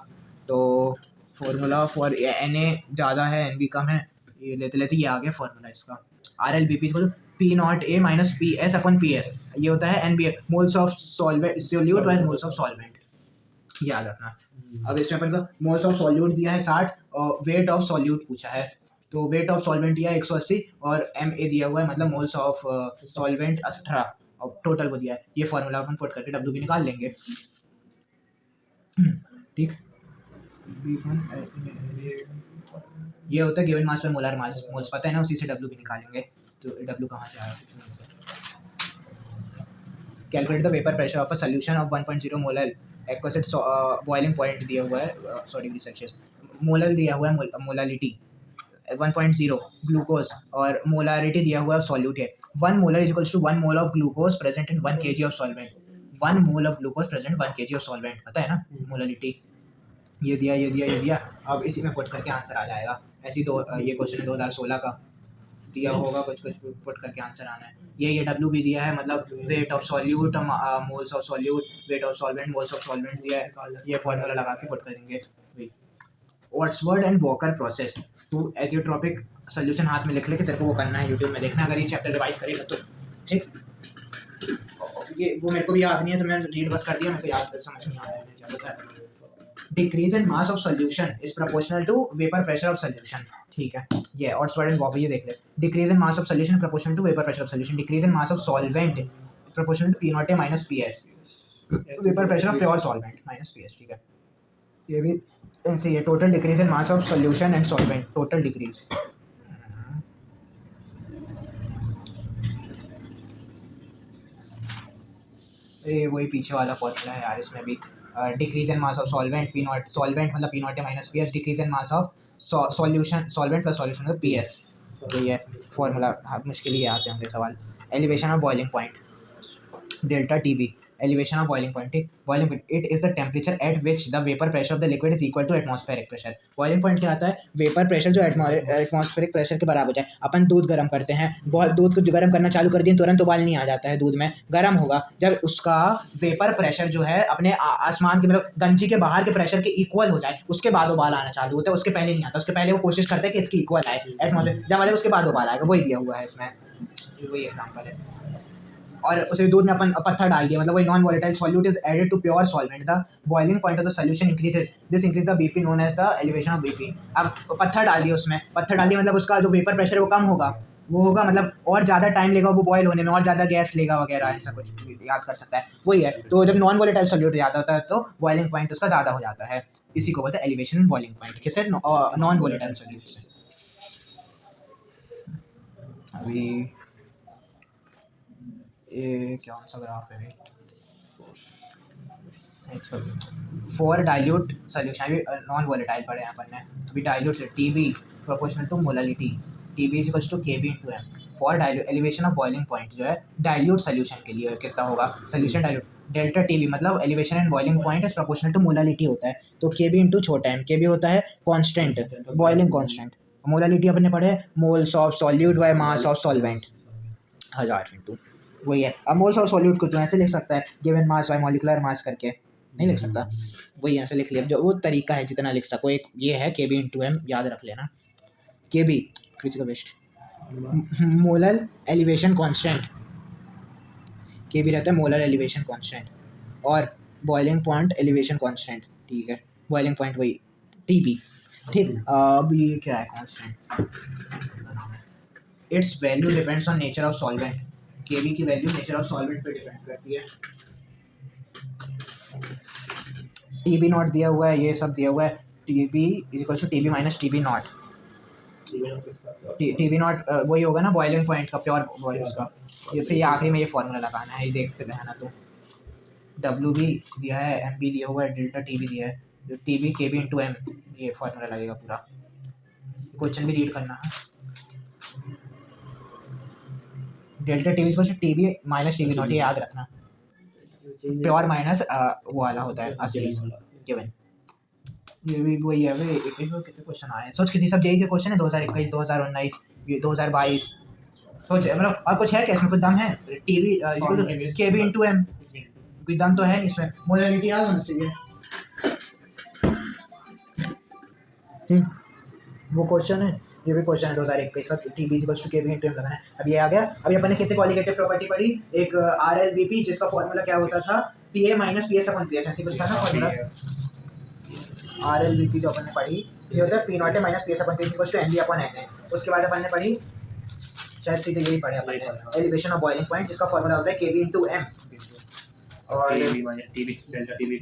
तो फार्मूला फॉर एन ए ज़्यादा है एन बी कम है, ये लेते लेते ये आ गया फार्मूला इसका। R L B P is P not A minus P S अपन पी एस, ये होता है N B A, moles of solvent solute by moles of solvent, याद रखना। अब इसमें अपन को मोल्स ऑफ सॉल्यूट दिया है 60 और वेट ऑफ सॉल्यूट पूछा है, तो वेट ऑफ सॉल्वेंट दिया है 180 और एम ए दिया हुआ है मतलब मोल्स ऑफ सॉल्वेंट 18 और टोटल को दिया है। ये फार्मूला अपन पुट करके डब्ल्यू भी निकाल लेंगे, ठीक। ये होता है गिवन मास पे मोलर मास, मोल्स पता है ना, उसी से डब्ल्यू भी निकालेंगे। तो डब्ल्यू कहाँ से आया, calculate the vapour pressure of a solution of 1.0 molar aqua at boiling point दिया हुआ है 100 डिग्री सेल्सियस, मोलर दिया हुआ है मोलालिटी 1.0 ग्लूकोज और मोलारिटी दिया हुआ है सॉल्यूट है 1 molar is equals to 1 mole of glucose present in 1 kg of solvent, 1 mole of glucose present 1 kg of solvent, पता है ना मोलालिटी। ये दिया ये दिया ये दिया, अब इसी में पुट करके आंसर आ जाएगा। ऐसी दो ये क्वेश्चन है 2016 का, दिया होगा कुछ कुछ पुट करके आंसर आना है। ये डब्ल्यू भी दिया है मतलब weight of solute moles of solute, weight of solvent moles of solvent दिया है, ये फॉर्मूला लगा के पुट करेंगे। ऑर्ट्सवर्ड एंड वॉकर प्रोसेस, तो एजियोट्रॉपिक सोल्यूशन हाथ में लिख ले कि तेरे को वो करना है, यूट्यूब में देखना अगर ये चैप्टर रिवाइज करेगा तो, ठीक। ये वो मेरे को भी याद नहीं है तो मैंने रीड बस कर दिया, मेरे को याद समझ नहीं आया क्या बताया। Decrease in mass of solution is proportional to vapour pressure of solution, ठीक है। ये ऑर्ट्सवर्ड एंड वॉकर ये देख ले, decrease in mass of solution proportional to vapour pressure of solution, decrease in mass of solvent proportional to P not A minus P S, vapour pressure of pure solvent minus P S, ठीक है। ये भी ऐसे ही है, total decrease in mass of solution and solvent, total decrease. ये वही पीछे वाला फॉर्मूला है यार, इसमें भी decrease in mass of solvent P naught, solvent मतलब P not A minus P S, decrease in mass of solution solvent plus solution मतलब पी एस, तो ये फॉर्मूला मुश्किल ही आते होंगे सवाल। Elevation of boiling point delta T B, elevation of boiling point, ठीक। Boiling point it is the temperature at which the vapour pressure of the liquid is equal to atmospheric pressure. Boiling point क्या आता है, vapour pressure जो atmospheric pressure के बराबर हो जाए। अपन दूध गर्म करते हैं, बहुत दूध को गर्म करना चालू कर दिए तुरंत उबाल नहीं आ जाता है दूध में, गर्म होगा जब उसका वेपर प्रेशर जो है अपने आसमान के मतलब गंजी के बाहर के प्रेशर के इक्वल हो जाए, उसके बाद उबाल आना चालू होता है, उसके पहले नहीं आता। उसके पहले वो कोशिश करते हैं कि इसकी इक्वल आए एटमॉस्फेयर, जब आए उसके बाद उबाल आएगा, वही दिया हुआ है इसमें, वही एग्जाम्पल है। और उसे दूध में अपन पत्थर डाल दिया मतलब वही non volatile solute is added to pure solvent, the boiling point of the solution increases, this increase the BP known as the elevation of BP. अब पत्थर डाल दिया उसमें, पत्थर डाल दिया मतलब उसका जो वेपर प्रेशर है वो कम होगा, वो होगा मतलब और ज़्यादा टाइम लेगा वो बॉयल होने में, और ज़्यादा गैस लेगा वगैरह, ऐसा कुछ याद कर सकता है, वही है। तो जब नॉन वोलेटाइल सॉल्यूट ज़्यादा होता है तो बॉइलिंग पॉइंट उसका ज़्यादा हो जाता है, इसी को बोलते हैं एलिवेशन बॉइलिंग पॉइंट, किससे नॉन वोलेटाइल सॉल्यूट से। अभी ये क्या सा ग्राफ है फॉर डाइल्यूट सोल्यूशन, अभी नॉन वोलेटाइल पढ़े हैं अपन ने, अभी डाइल्यूट से T B proportional to molality, T B equals to K B into M. For dilute elevation of boiling point जो है डाइल्यूट सोल्यूशन के लिए कितना होगा, solution dilute delta T B मतलब elevation and boiling point is proportional to molality होता है, तो के बी इंटू छोटा एम, के बी होता है कॉन्स्टेंट बॉइलिंग कॉन्स्टेंट, मोलालिटी अपने पढ़े moles of solute by mass of solvent 1000 into, वही है। अब मोल्स ऑफ सॉल्यूट को तो ऐसे लिख सकता है गिवन मास बाय मॉलिक्यूलर मास करके, नहीं लिख सकता, वही ऐसे लिख लिया, जो वो तरीका है जितना लिख सको। एक ये है के बी इंटू एम, याद रख लेना, के B critical best molar elevation constant, के बी रहता है मोलर एलिवेशन कांस्टेंट और बॉइलिंग पॉइंट एलिवेशन कांस्टेंट, ठीक है। बॉइलिंग पॉइंट वही टी बी, ठीक। अब ये क्या है constant, it's value depends on nature of solvent, के बी की वैल्यू नेचर ऑफ सॉल्वेंट पे डिपेंड करती है। टी बी नॉट दिया हुआ है, ये सब दिया हुआ है, TB is equal to TB minus TB naught. TB naught किसका? TB नॉट वही होगा ना बॉइलिंग पॉइंट का, प्योर बॉइल उसका। ये फिर ये आखिरी में ये फॉर्मूला लगाना है, ये देखते रहना तो। WB दिया है, MB दिया हुआ है, डेल्टा TB दिया है, जो TB KB इंटू M, ये फॉर्मूला लगेगा पूरा। क्वेश्चन भी रीड करना है। Delta TB equal to TB minus TB naught, ये याद रखना। प्योर माइनस वो वाला होता है असली गिवन। ये भी वही है भाई, एक कितने क्वेश्चन आए हैं सोच, कितनी सब जेई के क्वेश्चन है 2021 2019 ये 2022 सोच, मतलब और कुछ है क्या इसमें, कुछ दम है? टीवी केबी इंटू एम, कोई दम तो है नहीं इसमें, मोलैरिटी याद होना चाहिए। वो क्वेश्चन है, ये भी क्वेश्चन है 2021 का, TB equals to KB into M लगाना है। अब ये आ गया। अभी अपन ने कितने क्वालिटेटिव प्रॉपर्टी पढ़ी, एक RLBP जिसका फॉर्मूला क्या होता था, PA माइनस PS अपन PS, ऐसे कुछ था ना फॉर्मूला। RLBP जो अपन ने पढ़ी ये होता है P नॉट माइनस PS अपन PS इक्वल्स टू NB अपन N है। उसके बाद अपन ने पढ़ी, शायद सीधे यही पढ़े अपन ने, एलिवेशन ऑफ बॉइलिंग पॉइंट जिसका फॉर्मूला होता है KB इंटू M। और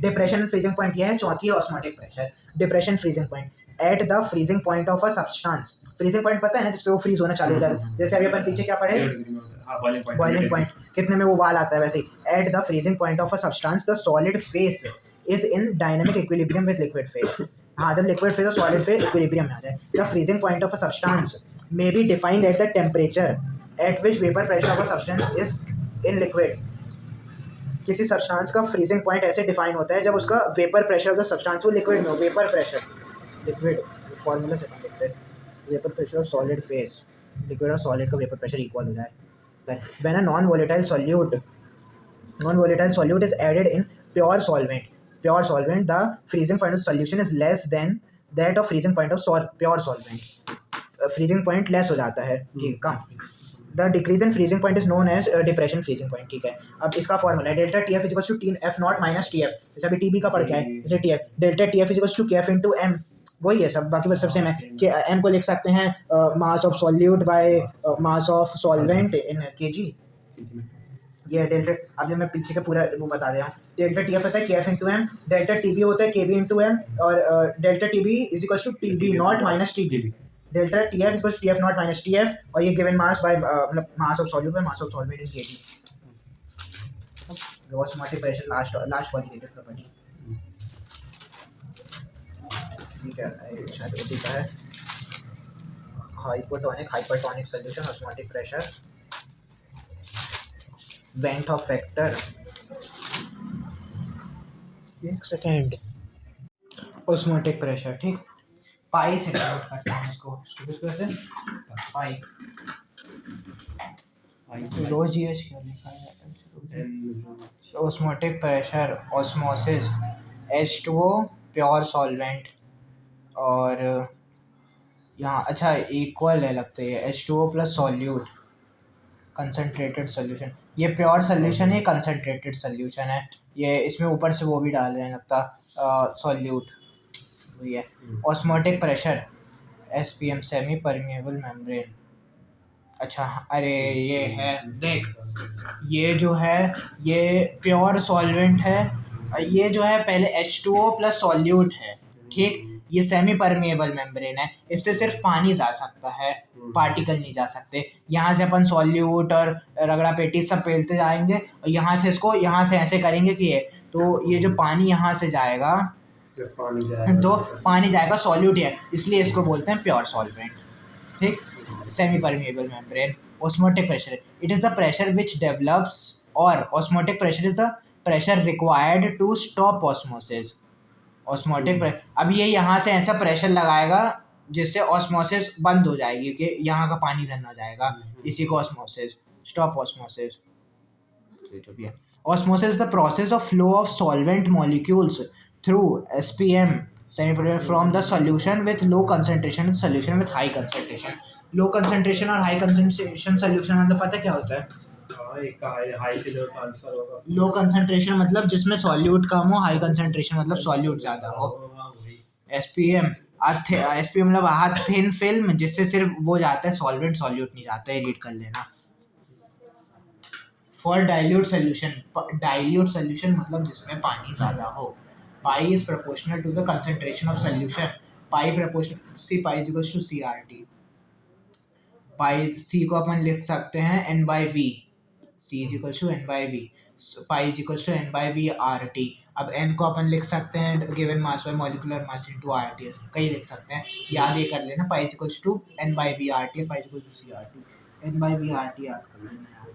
डिप्रेशन एंड फ्रीजिंग पॉइंट ये है, चौथी है osmotic pressure. Depression freezing point eight the freezing point of a substance. Freezing point पता है ना, जिसपे वो फ्रीज होना चालू हो जाता है, जैसे अभी अपन पीछे क्या पढ़े, बॉइलिंग पॉइंट कितने में वो उबाल आता है, वैसे ही at the freezing point of a substance the solid phase is in dynamic equilibrium with liquid phase. हाँ, जब लिक्विड फेस और सॉलिड फेस इक्विलिब्रियम में आ जाए, the freezing point of a substance may be defined at the temperature at which vapour pressure of a substance is in liquid. किसी substance का freezing point ऐसे define होता है जब उसका vapour pressure of the substance वो liquid में हो। वेपर प्रेशर लिक्विड फॉर्मूला से देखते हैं, vapour pressure of solid phase, liquid और सॉलिड का वेपर प्रेशर इक्वल हो जाए। When a non volatile solute is added in pure solvent the freezing point of solution is less than that of freezing point of pure solvent. Freezing point less हो जाता है, ठीक, कम। The decrease in freezing point is known as depression freezing point, ठीक है। अब इसका formula है delta TF equals to F naught minus TF, जैसे अभी TB का पढ़ के है, जैसे TF delta TF equals to KF into M, वही है सब, बाकी बस सबसे सेम है कि M को लिख सकते हैं मास of solute by mass of solvent in kg। ये डेल्टा, अभी मैं पीछे का पूरा वो बता दे रहा हूँ। डेल्टा TF होता है KF into M, delta TB होता है KB इंटू M, और delta TB is equals to TB naught minus TB। Delta TF equals TF naught minus TF, और ये गिवन मास बाय मतलब mass of solute by mass of solvent in kg। Osmotic pressure last qualitative property, ठीक है, शायद उसी का है। Hypertonic solution, osmotic pressure, van't Hoff factor, एक सेकेंड, ऑस्मोटिक प्रेशर, ठीक। पाई से नोट करता हूँ इसको कहते हैं पाई। लो GH क्या लिखा है, osmotic pressure, osmosis, H2O pure solvent, और यहाँ अच्छा इक्वल है लगता है, H2O plus solute concentrated solution. ये प्योर सोल्यूशन है, कंसनट्रेटेड सोल्यूशन है, ये इसमें ऊपर से वो भी डाल रहे हैं लगता सॉल्यूट, ये osmotic pressure SPM semi permeable membrane. अच्छा, अरे ये है देख, ये जो है ये प्योर सॉल्वेंट है, ये जो है पहले H2O प्लस सॉल्यूट है, ठीक। ये सेमी परमिएबल मेम्ब्रेन है, इससे सिर्फ पानी जा सकता है, पार्टिकल नहीं जा सकते। यहाँ से अपन सॉल्यूट और रगड़ा पेटी सब पेलते जाएंगे, और यहाँ से इसको यहाँ से ऐसे करेंगे कि ये, तो ये जो पानी यहाँ से जाएगा, तो पानी जाएगा सॉल्यूट है, इसलिए इसको बोलते हैं प्योर सॉल्वेंट, ठीक। Semi permeable membrane. Osmotic pressure, it is the pressure which develops, और osmotic pressure is the pressure required to stop osmosis. Osmotic pressure, अब ये यहाँ से ऐसा प्रेशर लगाएगा जिससे ऑस्मोसिस बंद हो जाएगी, कि यहाँ का पानी इधर ना जाएगा, इसी को ऑस्मोसिस, स्टॉप ऑस्मोसिस जो भी है। Osmosis the process of flow of solvent molecules through SPM semi from the solution with low concentration to solution with high concentration। low concentration और high concentration solution मतलब पता क्या होता है? लो कंसंट्रेशन मतलब जिसमें सॉल्यूट कम हो, हाई कंसंट्रेशन मतलब सॉल्यूट ज़्यादा हो। SPM मतलब हाथ थिन फिल्म, जिससे सिर्फ वो जाता है सॉल्वेंट, सॉल्यूट नहीं जाता है, रीड कर लेना। फॉर डाइल्यूट सोल्यूशन मतलब जिसमें पानी ज़्यादा हो, pi is proportional to the concentration of solution, pi proportional C pi is equal to C R T. Pi C को अपन लिख सकते हैं N by V, C is equal to N by V, pi is equal to N by V R T. अब N को अपन लिख सकते हैं given mass by molecular mass into R T, कहीं लिख सकते हैं, याद ये कर लेना, pi is equal to N by V R T, pi is equal to C R T, N by V R T याद कर लेना,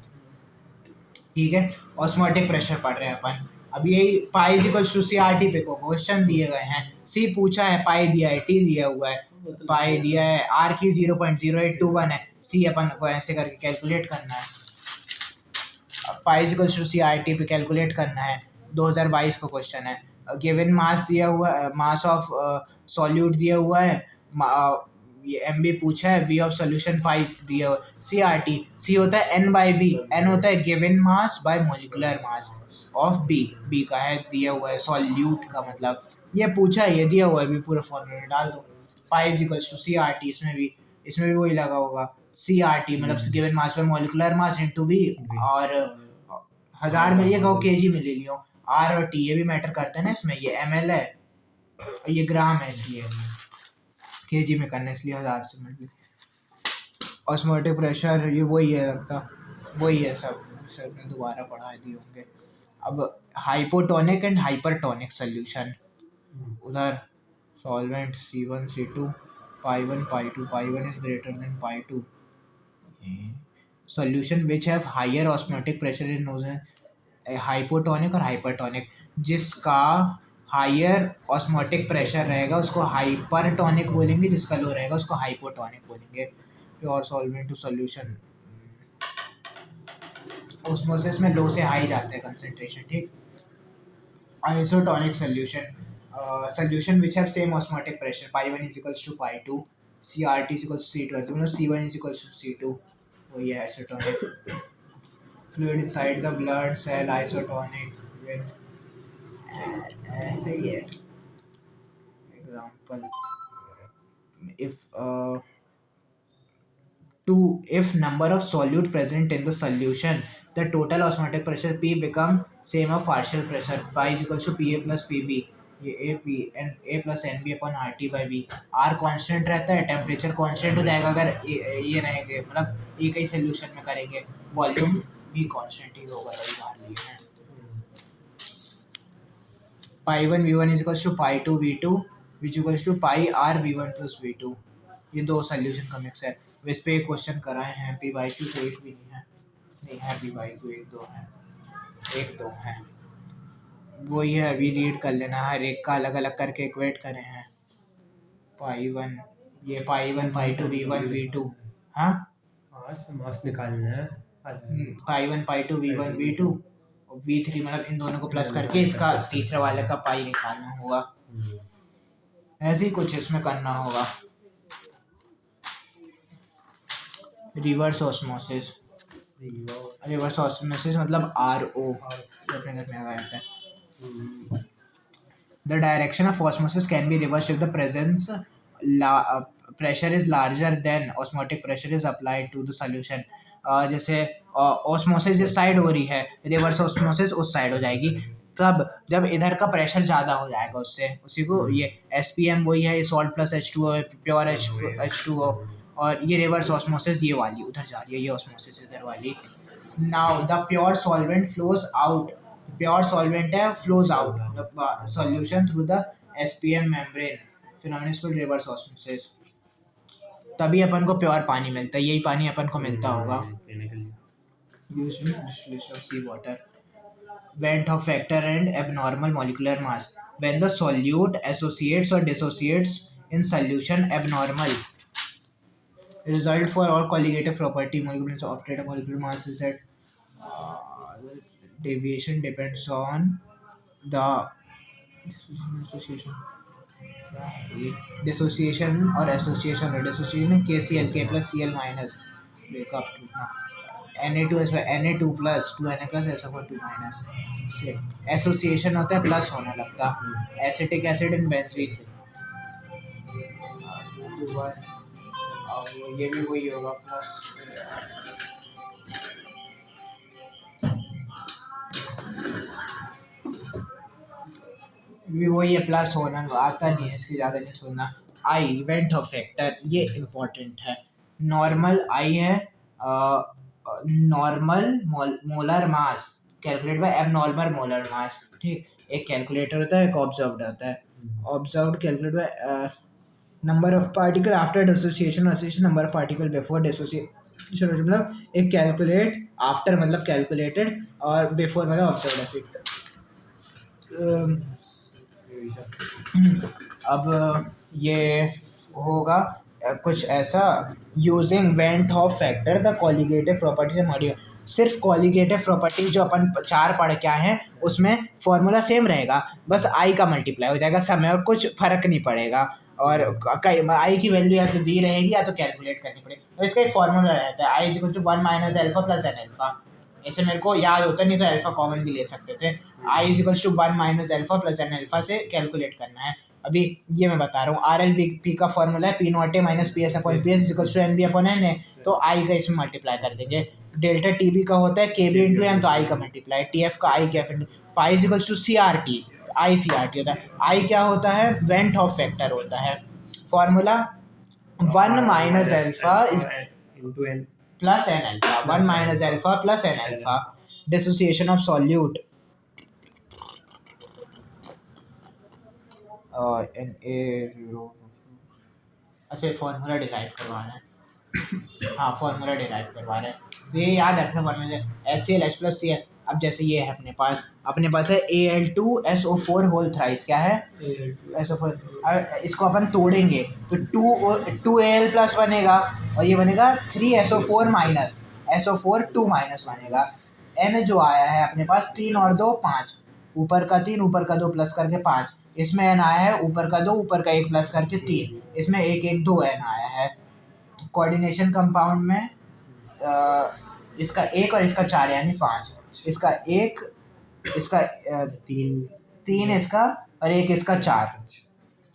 ठीक है। ऑस्मोटिक प्रेशर पढ़ रहे हैं अपन, अब यही pi is equal to C R T पे को क्वेश्चन दिए गए हैं, सी पूछा है, पाई दिया है, टी दिया हुआ है, पाई दिया है, आर की 0.0821 है, सी अपन को ऐसे करके कैलकुलेट करना है, pi is equal to C R T पे कैलकुलेट करना है, 2022 का क्वेश्चन है। गिवन मास दिया हुआ है, मास ऑफ सॉल्यूट दिया हुआ है, ये एम बी पूछा है, वी ऑफ सोल्यूशन पाई दिया हुआ, सी आर टी, सी होता है एन बाई वी, एन होता है given mass by molecular mass of B, B का है दिया हुआ है सॉल्यूट का, मतलब ये पूछा है, ये दिया हुआ है, भी पूरा फॉर्मूला डाल दो, pi is equal to C R T, इसमें भी वही लगा होगा, सी आर टी मतलब given mass by molecular mass into B, और 1000 में लिए के जी में ले लियो, आर और टी ये भी मैटर करते हैं ना इसमें, ये एम एल है, ये ग्राम है, ये के जी में करना, इसलिए 1000 से मिल। ऑस्मोटिक प्रेशर ये वही है, लगता वही है, सब सर ने दोबारा पढ़ा दिए होंगे। अब हाइपोटोनिक एंड हाइपरटोनिक सोल्यूशन, उधर solvent C1 C2 pi 1 pi 2, pi 1 is greater than pi 2, solution which have higher osmotic pressure is known as hypotonic और हाइपरटोनिक, जिसका हायर ऑस्मोटिक प्रेशर रहेगा उसको हाइपरटोनिक बोलेंगे, जिसका लो रहेगा उसको हाइपोटोनिक बोलेंगे। Pure solvent to solution, osmosis में लो से हाई जाता है कंसंट्रेशन, ठीक। Isotonic solution, solution which have same osmotic pressure, pi 1 is equals to pi 2, CRT is equals to C2, मतलब C1 is equals to C2, वही है isotonic. Fluid inside the blood cell isotonic with example, if number of solute present in the solution, the total osmotic pressure P become same of partial pressure, pi is equal to Pa plus Pb, ये A P N A plus N B अपन R T by B, R constant रहता है, temperature constant हो जाएगा अगर ये रहेंगे, मतलब एक ही सोल्यूशन में करेंगे, वॉल्यूम भी कॉन्स्टेंट ही होगा, वही बाहर लिए हैं। Pi 1 V1 is equals to pi 2 V2 which equals to pi R V1 plus V2, ये दो सोल्यूशन का मिक्स है। इस पे एक क्वेश्चन कराए हैं, पी बाई क्यू तो एक भी नहीं है, पी बाई क्यू एक दो है, वही है, अभी रीड कर लेना, हर एक का अलग अलग करके इक्वेट करे हैं। पाई 1 ये पाई 1 पाई 2 V1 V2, हाँ मास निकालना है, पाई 1 पाई 2 V1 V2 और V3, मतलब इन दोनों को प्लस करके इसका तीसरे वाले का पाई निकालना होगा, ऐसे ही कुछ इसमें करना होगा। रिवर्स ऑस्मोसिस, रिवर्स ऑस्मोसिस मतलब RO अपने घर में आया जाता है। The direction of osmosis can be reversed if the presence pressure is larger than osmotic pressure is applied to the solution. जैसे ऑस्मोसिस इस साइड हो रही है, रिवर्स ऑस्मोसिस उस साइड हो जाएगी, तब जब इधर का प्रेशर ज़्यादा हो जाएगा उससे, उसी को ये SPM वही है, salt plus H2O pure H2O, और ये रिवर्स ऑस्मोसिस ये वाली उधर जा रही है, ये ऑस्मोसिस इधर वाली। Now the pure solvent flows out, pure solvent है, flows out solution through the SPM membrane, phenomenon is called reverse osmosis, तभी अपन को प्योर पानी मिलता है, यही पानी अपन को मिलता होगा। Used in distillation of seawater. Van't Hoff factor and abnormal molecular mass. When the solute associates or dissociates in solution abnormal, result for all colligative property molecules operator molecular mass is that deviation depends on the dissociation or association KCl K plus Cl minus break up टूटना, Na2 Na2 plus 2Na plus SO2 minus, association होता है plus होने लगता, acetic acid in benzene, ये भी वही होगा plus. वो ये प्लस होना आता नहीं है, इसकी ज़्यादा नहीं सुनना। आई इवेंट ऑफ फैक्टर, ये इम्पोर्टेंट है। नॉर्मल आई है, normal molar mass calculate bye abnormal molar mass. ठीक, एक कैलकुलेटर होता है, एक ऑब्जर्व्ड होता है। Observed calculate by number of particle after dissociation, association number of particle before dissociation. मतलब एक कैलकुलेट, आफ्टर मतलब कैलकुलेटेड, और बिफोर मतलब ऑब्जर्व्ड ऐसे। अब ये होगा कुछ ऐसा, using went Hoff factor the colligative property से मॉडिफाई। सिर्फ कॉलिगेटिव प्रॉपर्टी जो अपन 4 पढ़ के आए हैं उसमें फॉर्मूला सेम रहेगा, बस आई का मल्टीप्लाई हो जाएगा समय, और कुछ फर्क नहीं पड़ेगा। और आई की वैल्यू या तो दी रहेगी या तो कैलकुलेट करनी पड़ेगी। और इसका एक फॉर्मूला रहता है, I equal to 1 minus alpha plus N alpha. ऐसे मेरे को याद होता, नहीं तो अल्फा कॉमन भी ले सकते थे। I is equals to 1 minus alpha plus N alpha से कैलकुलेट करना है। अभी ये मैं बता रहा हूँ, आर एल पी का फॉर्मूला है P not A minus P S upon P S is equals to N B upon N A, तो आई का इसमें मल्टीप्लाई कर देंगे। डेल्टा टी बी का होता है के बी इंटू एम, तो आई का मल्टीप्लाई, टी एफ का I K F into pi is equals to C R T, I C R T होता है। आई क्या होता है, वेंट ऑफ फैक्टर होता है। Formula 1 minus alpha is into n plus N alpha, 1 minus alpha plus N alpha. Dissociation of solute और N A zero. अच्छा, formula derive करवाना है। हाँ, फॉर्मूला डिराइव करवाना है, तो ये याद रखना वरना H C L H plus C L. अब जैसे ये है अपने पास है A L two S O four whole thrice, क्या है एस ओ फोर। इसको अपन तोड़ेंगे तो टू ए एल प्लस बनेगा, और ये बनेगा 3 S O four minus S O four 2 minus बनेगा। एन जो आया है अपने पास 3 और 2 5, ऊपर का 3 ऊपर का 2 प्लस करके 5। इसमें एन आया है ऊपर का 2 ऊपर का 1 प्लस करके 3, इसमें 1 1 2 एन आया है। कोऑर्डिनेशन कंपाउंड में इसका 1 और इसका 4 यानी 5, इसका 1 इसका 3 इसका और 1 इसका 4,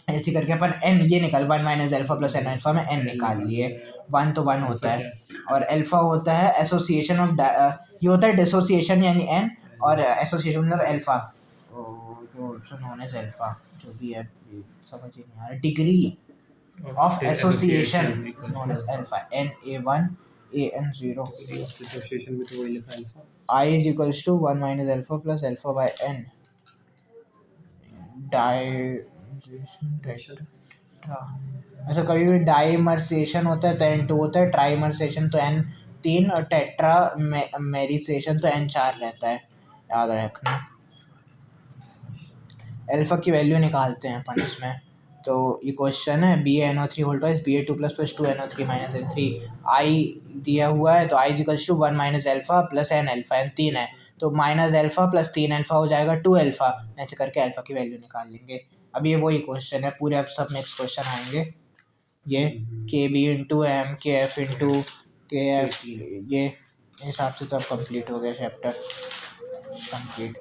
ऐसे करके अपन एन ये निकाल 1 minus alpha plus N alpha में एन निकाल लिए। 1 तो 1 होता है, और अल्फा होता है एसोसिएशन ऑफ, ये होता है डिसोसिएशन यानी एन, और एसोसिएशन मतलब अल्फा, जो नोन एज अल्फा जो भी है, समझ ही नहीं आ रहा। Degree of association is known as alpha, n a1 a n 0, association with वो लिखा alpha I is equals to 1 minus alpha plus alpha by n अच्छा, कभी भी डाइमर्सेशन होता है तो n2 होता है, ट्राइमर्सेशन तो n3, और टेट्रा मेरिसेशन तो n4 रहता है, याद रखना। अल्फा की वैल्यू निकालते हैं अपन इसमें, तो ये क्वेश्चन है B N O three hold wise B A two plus two N O three minus N three, I दिया हुआ है तो I equals to 1 minus alpha plus N alpha, N 3 है तो माइनस अल्फा प्लस 3 अल्फा हो जाएगा 2 alpha, ऐसे करके अल्फा की वैल्यू निकाल लेंगे। अब ये वही क्वेश्चन है पूरे, अब सब नेक्स्ट क्वेश्चन आएंगे ये के बी इंटू एम के एफ इंटू के एफ, ये हिसाब से तो अब कंप्लीट हो गया चैप्टर कंप्लीट।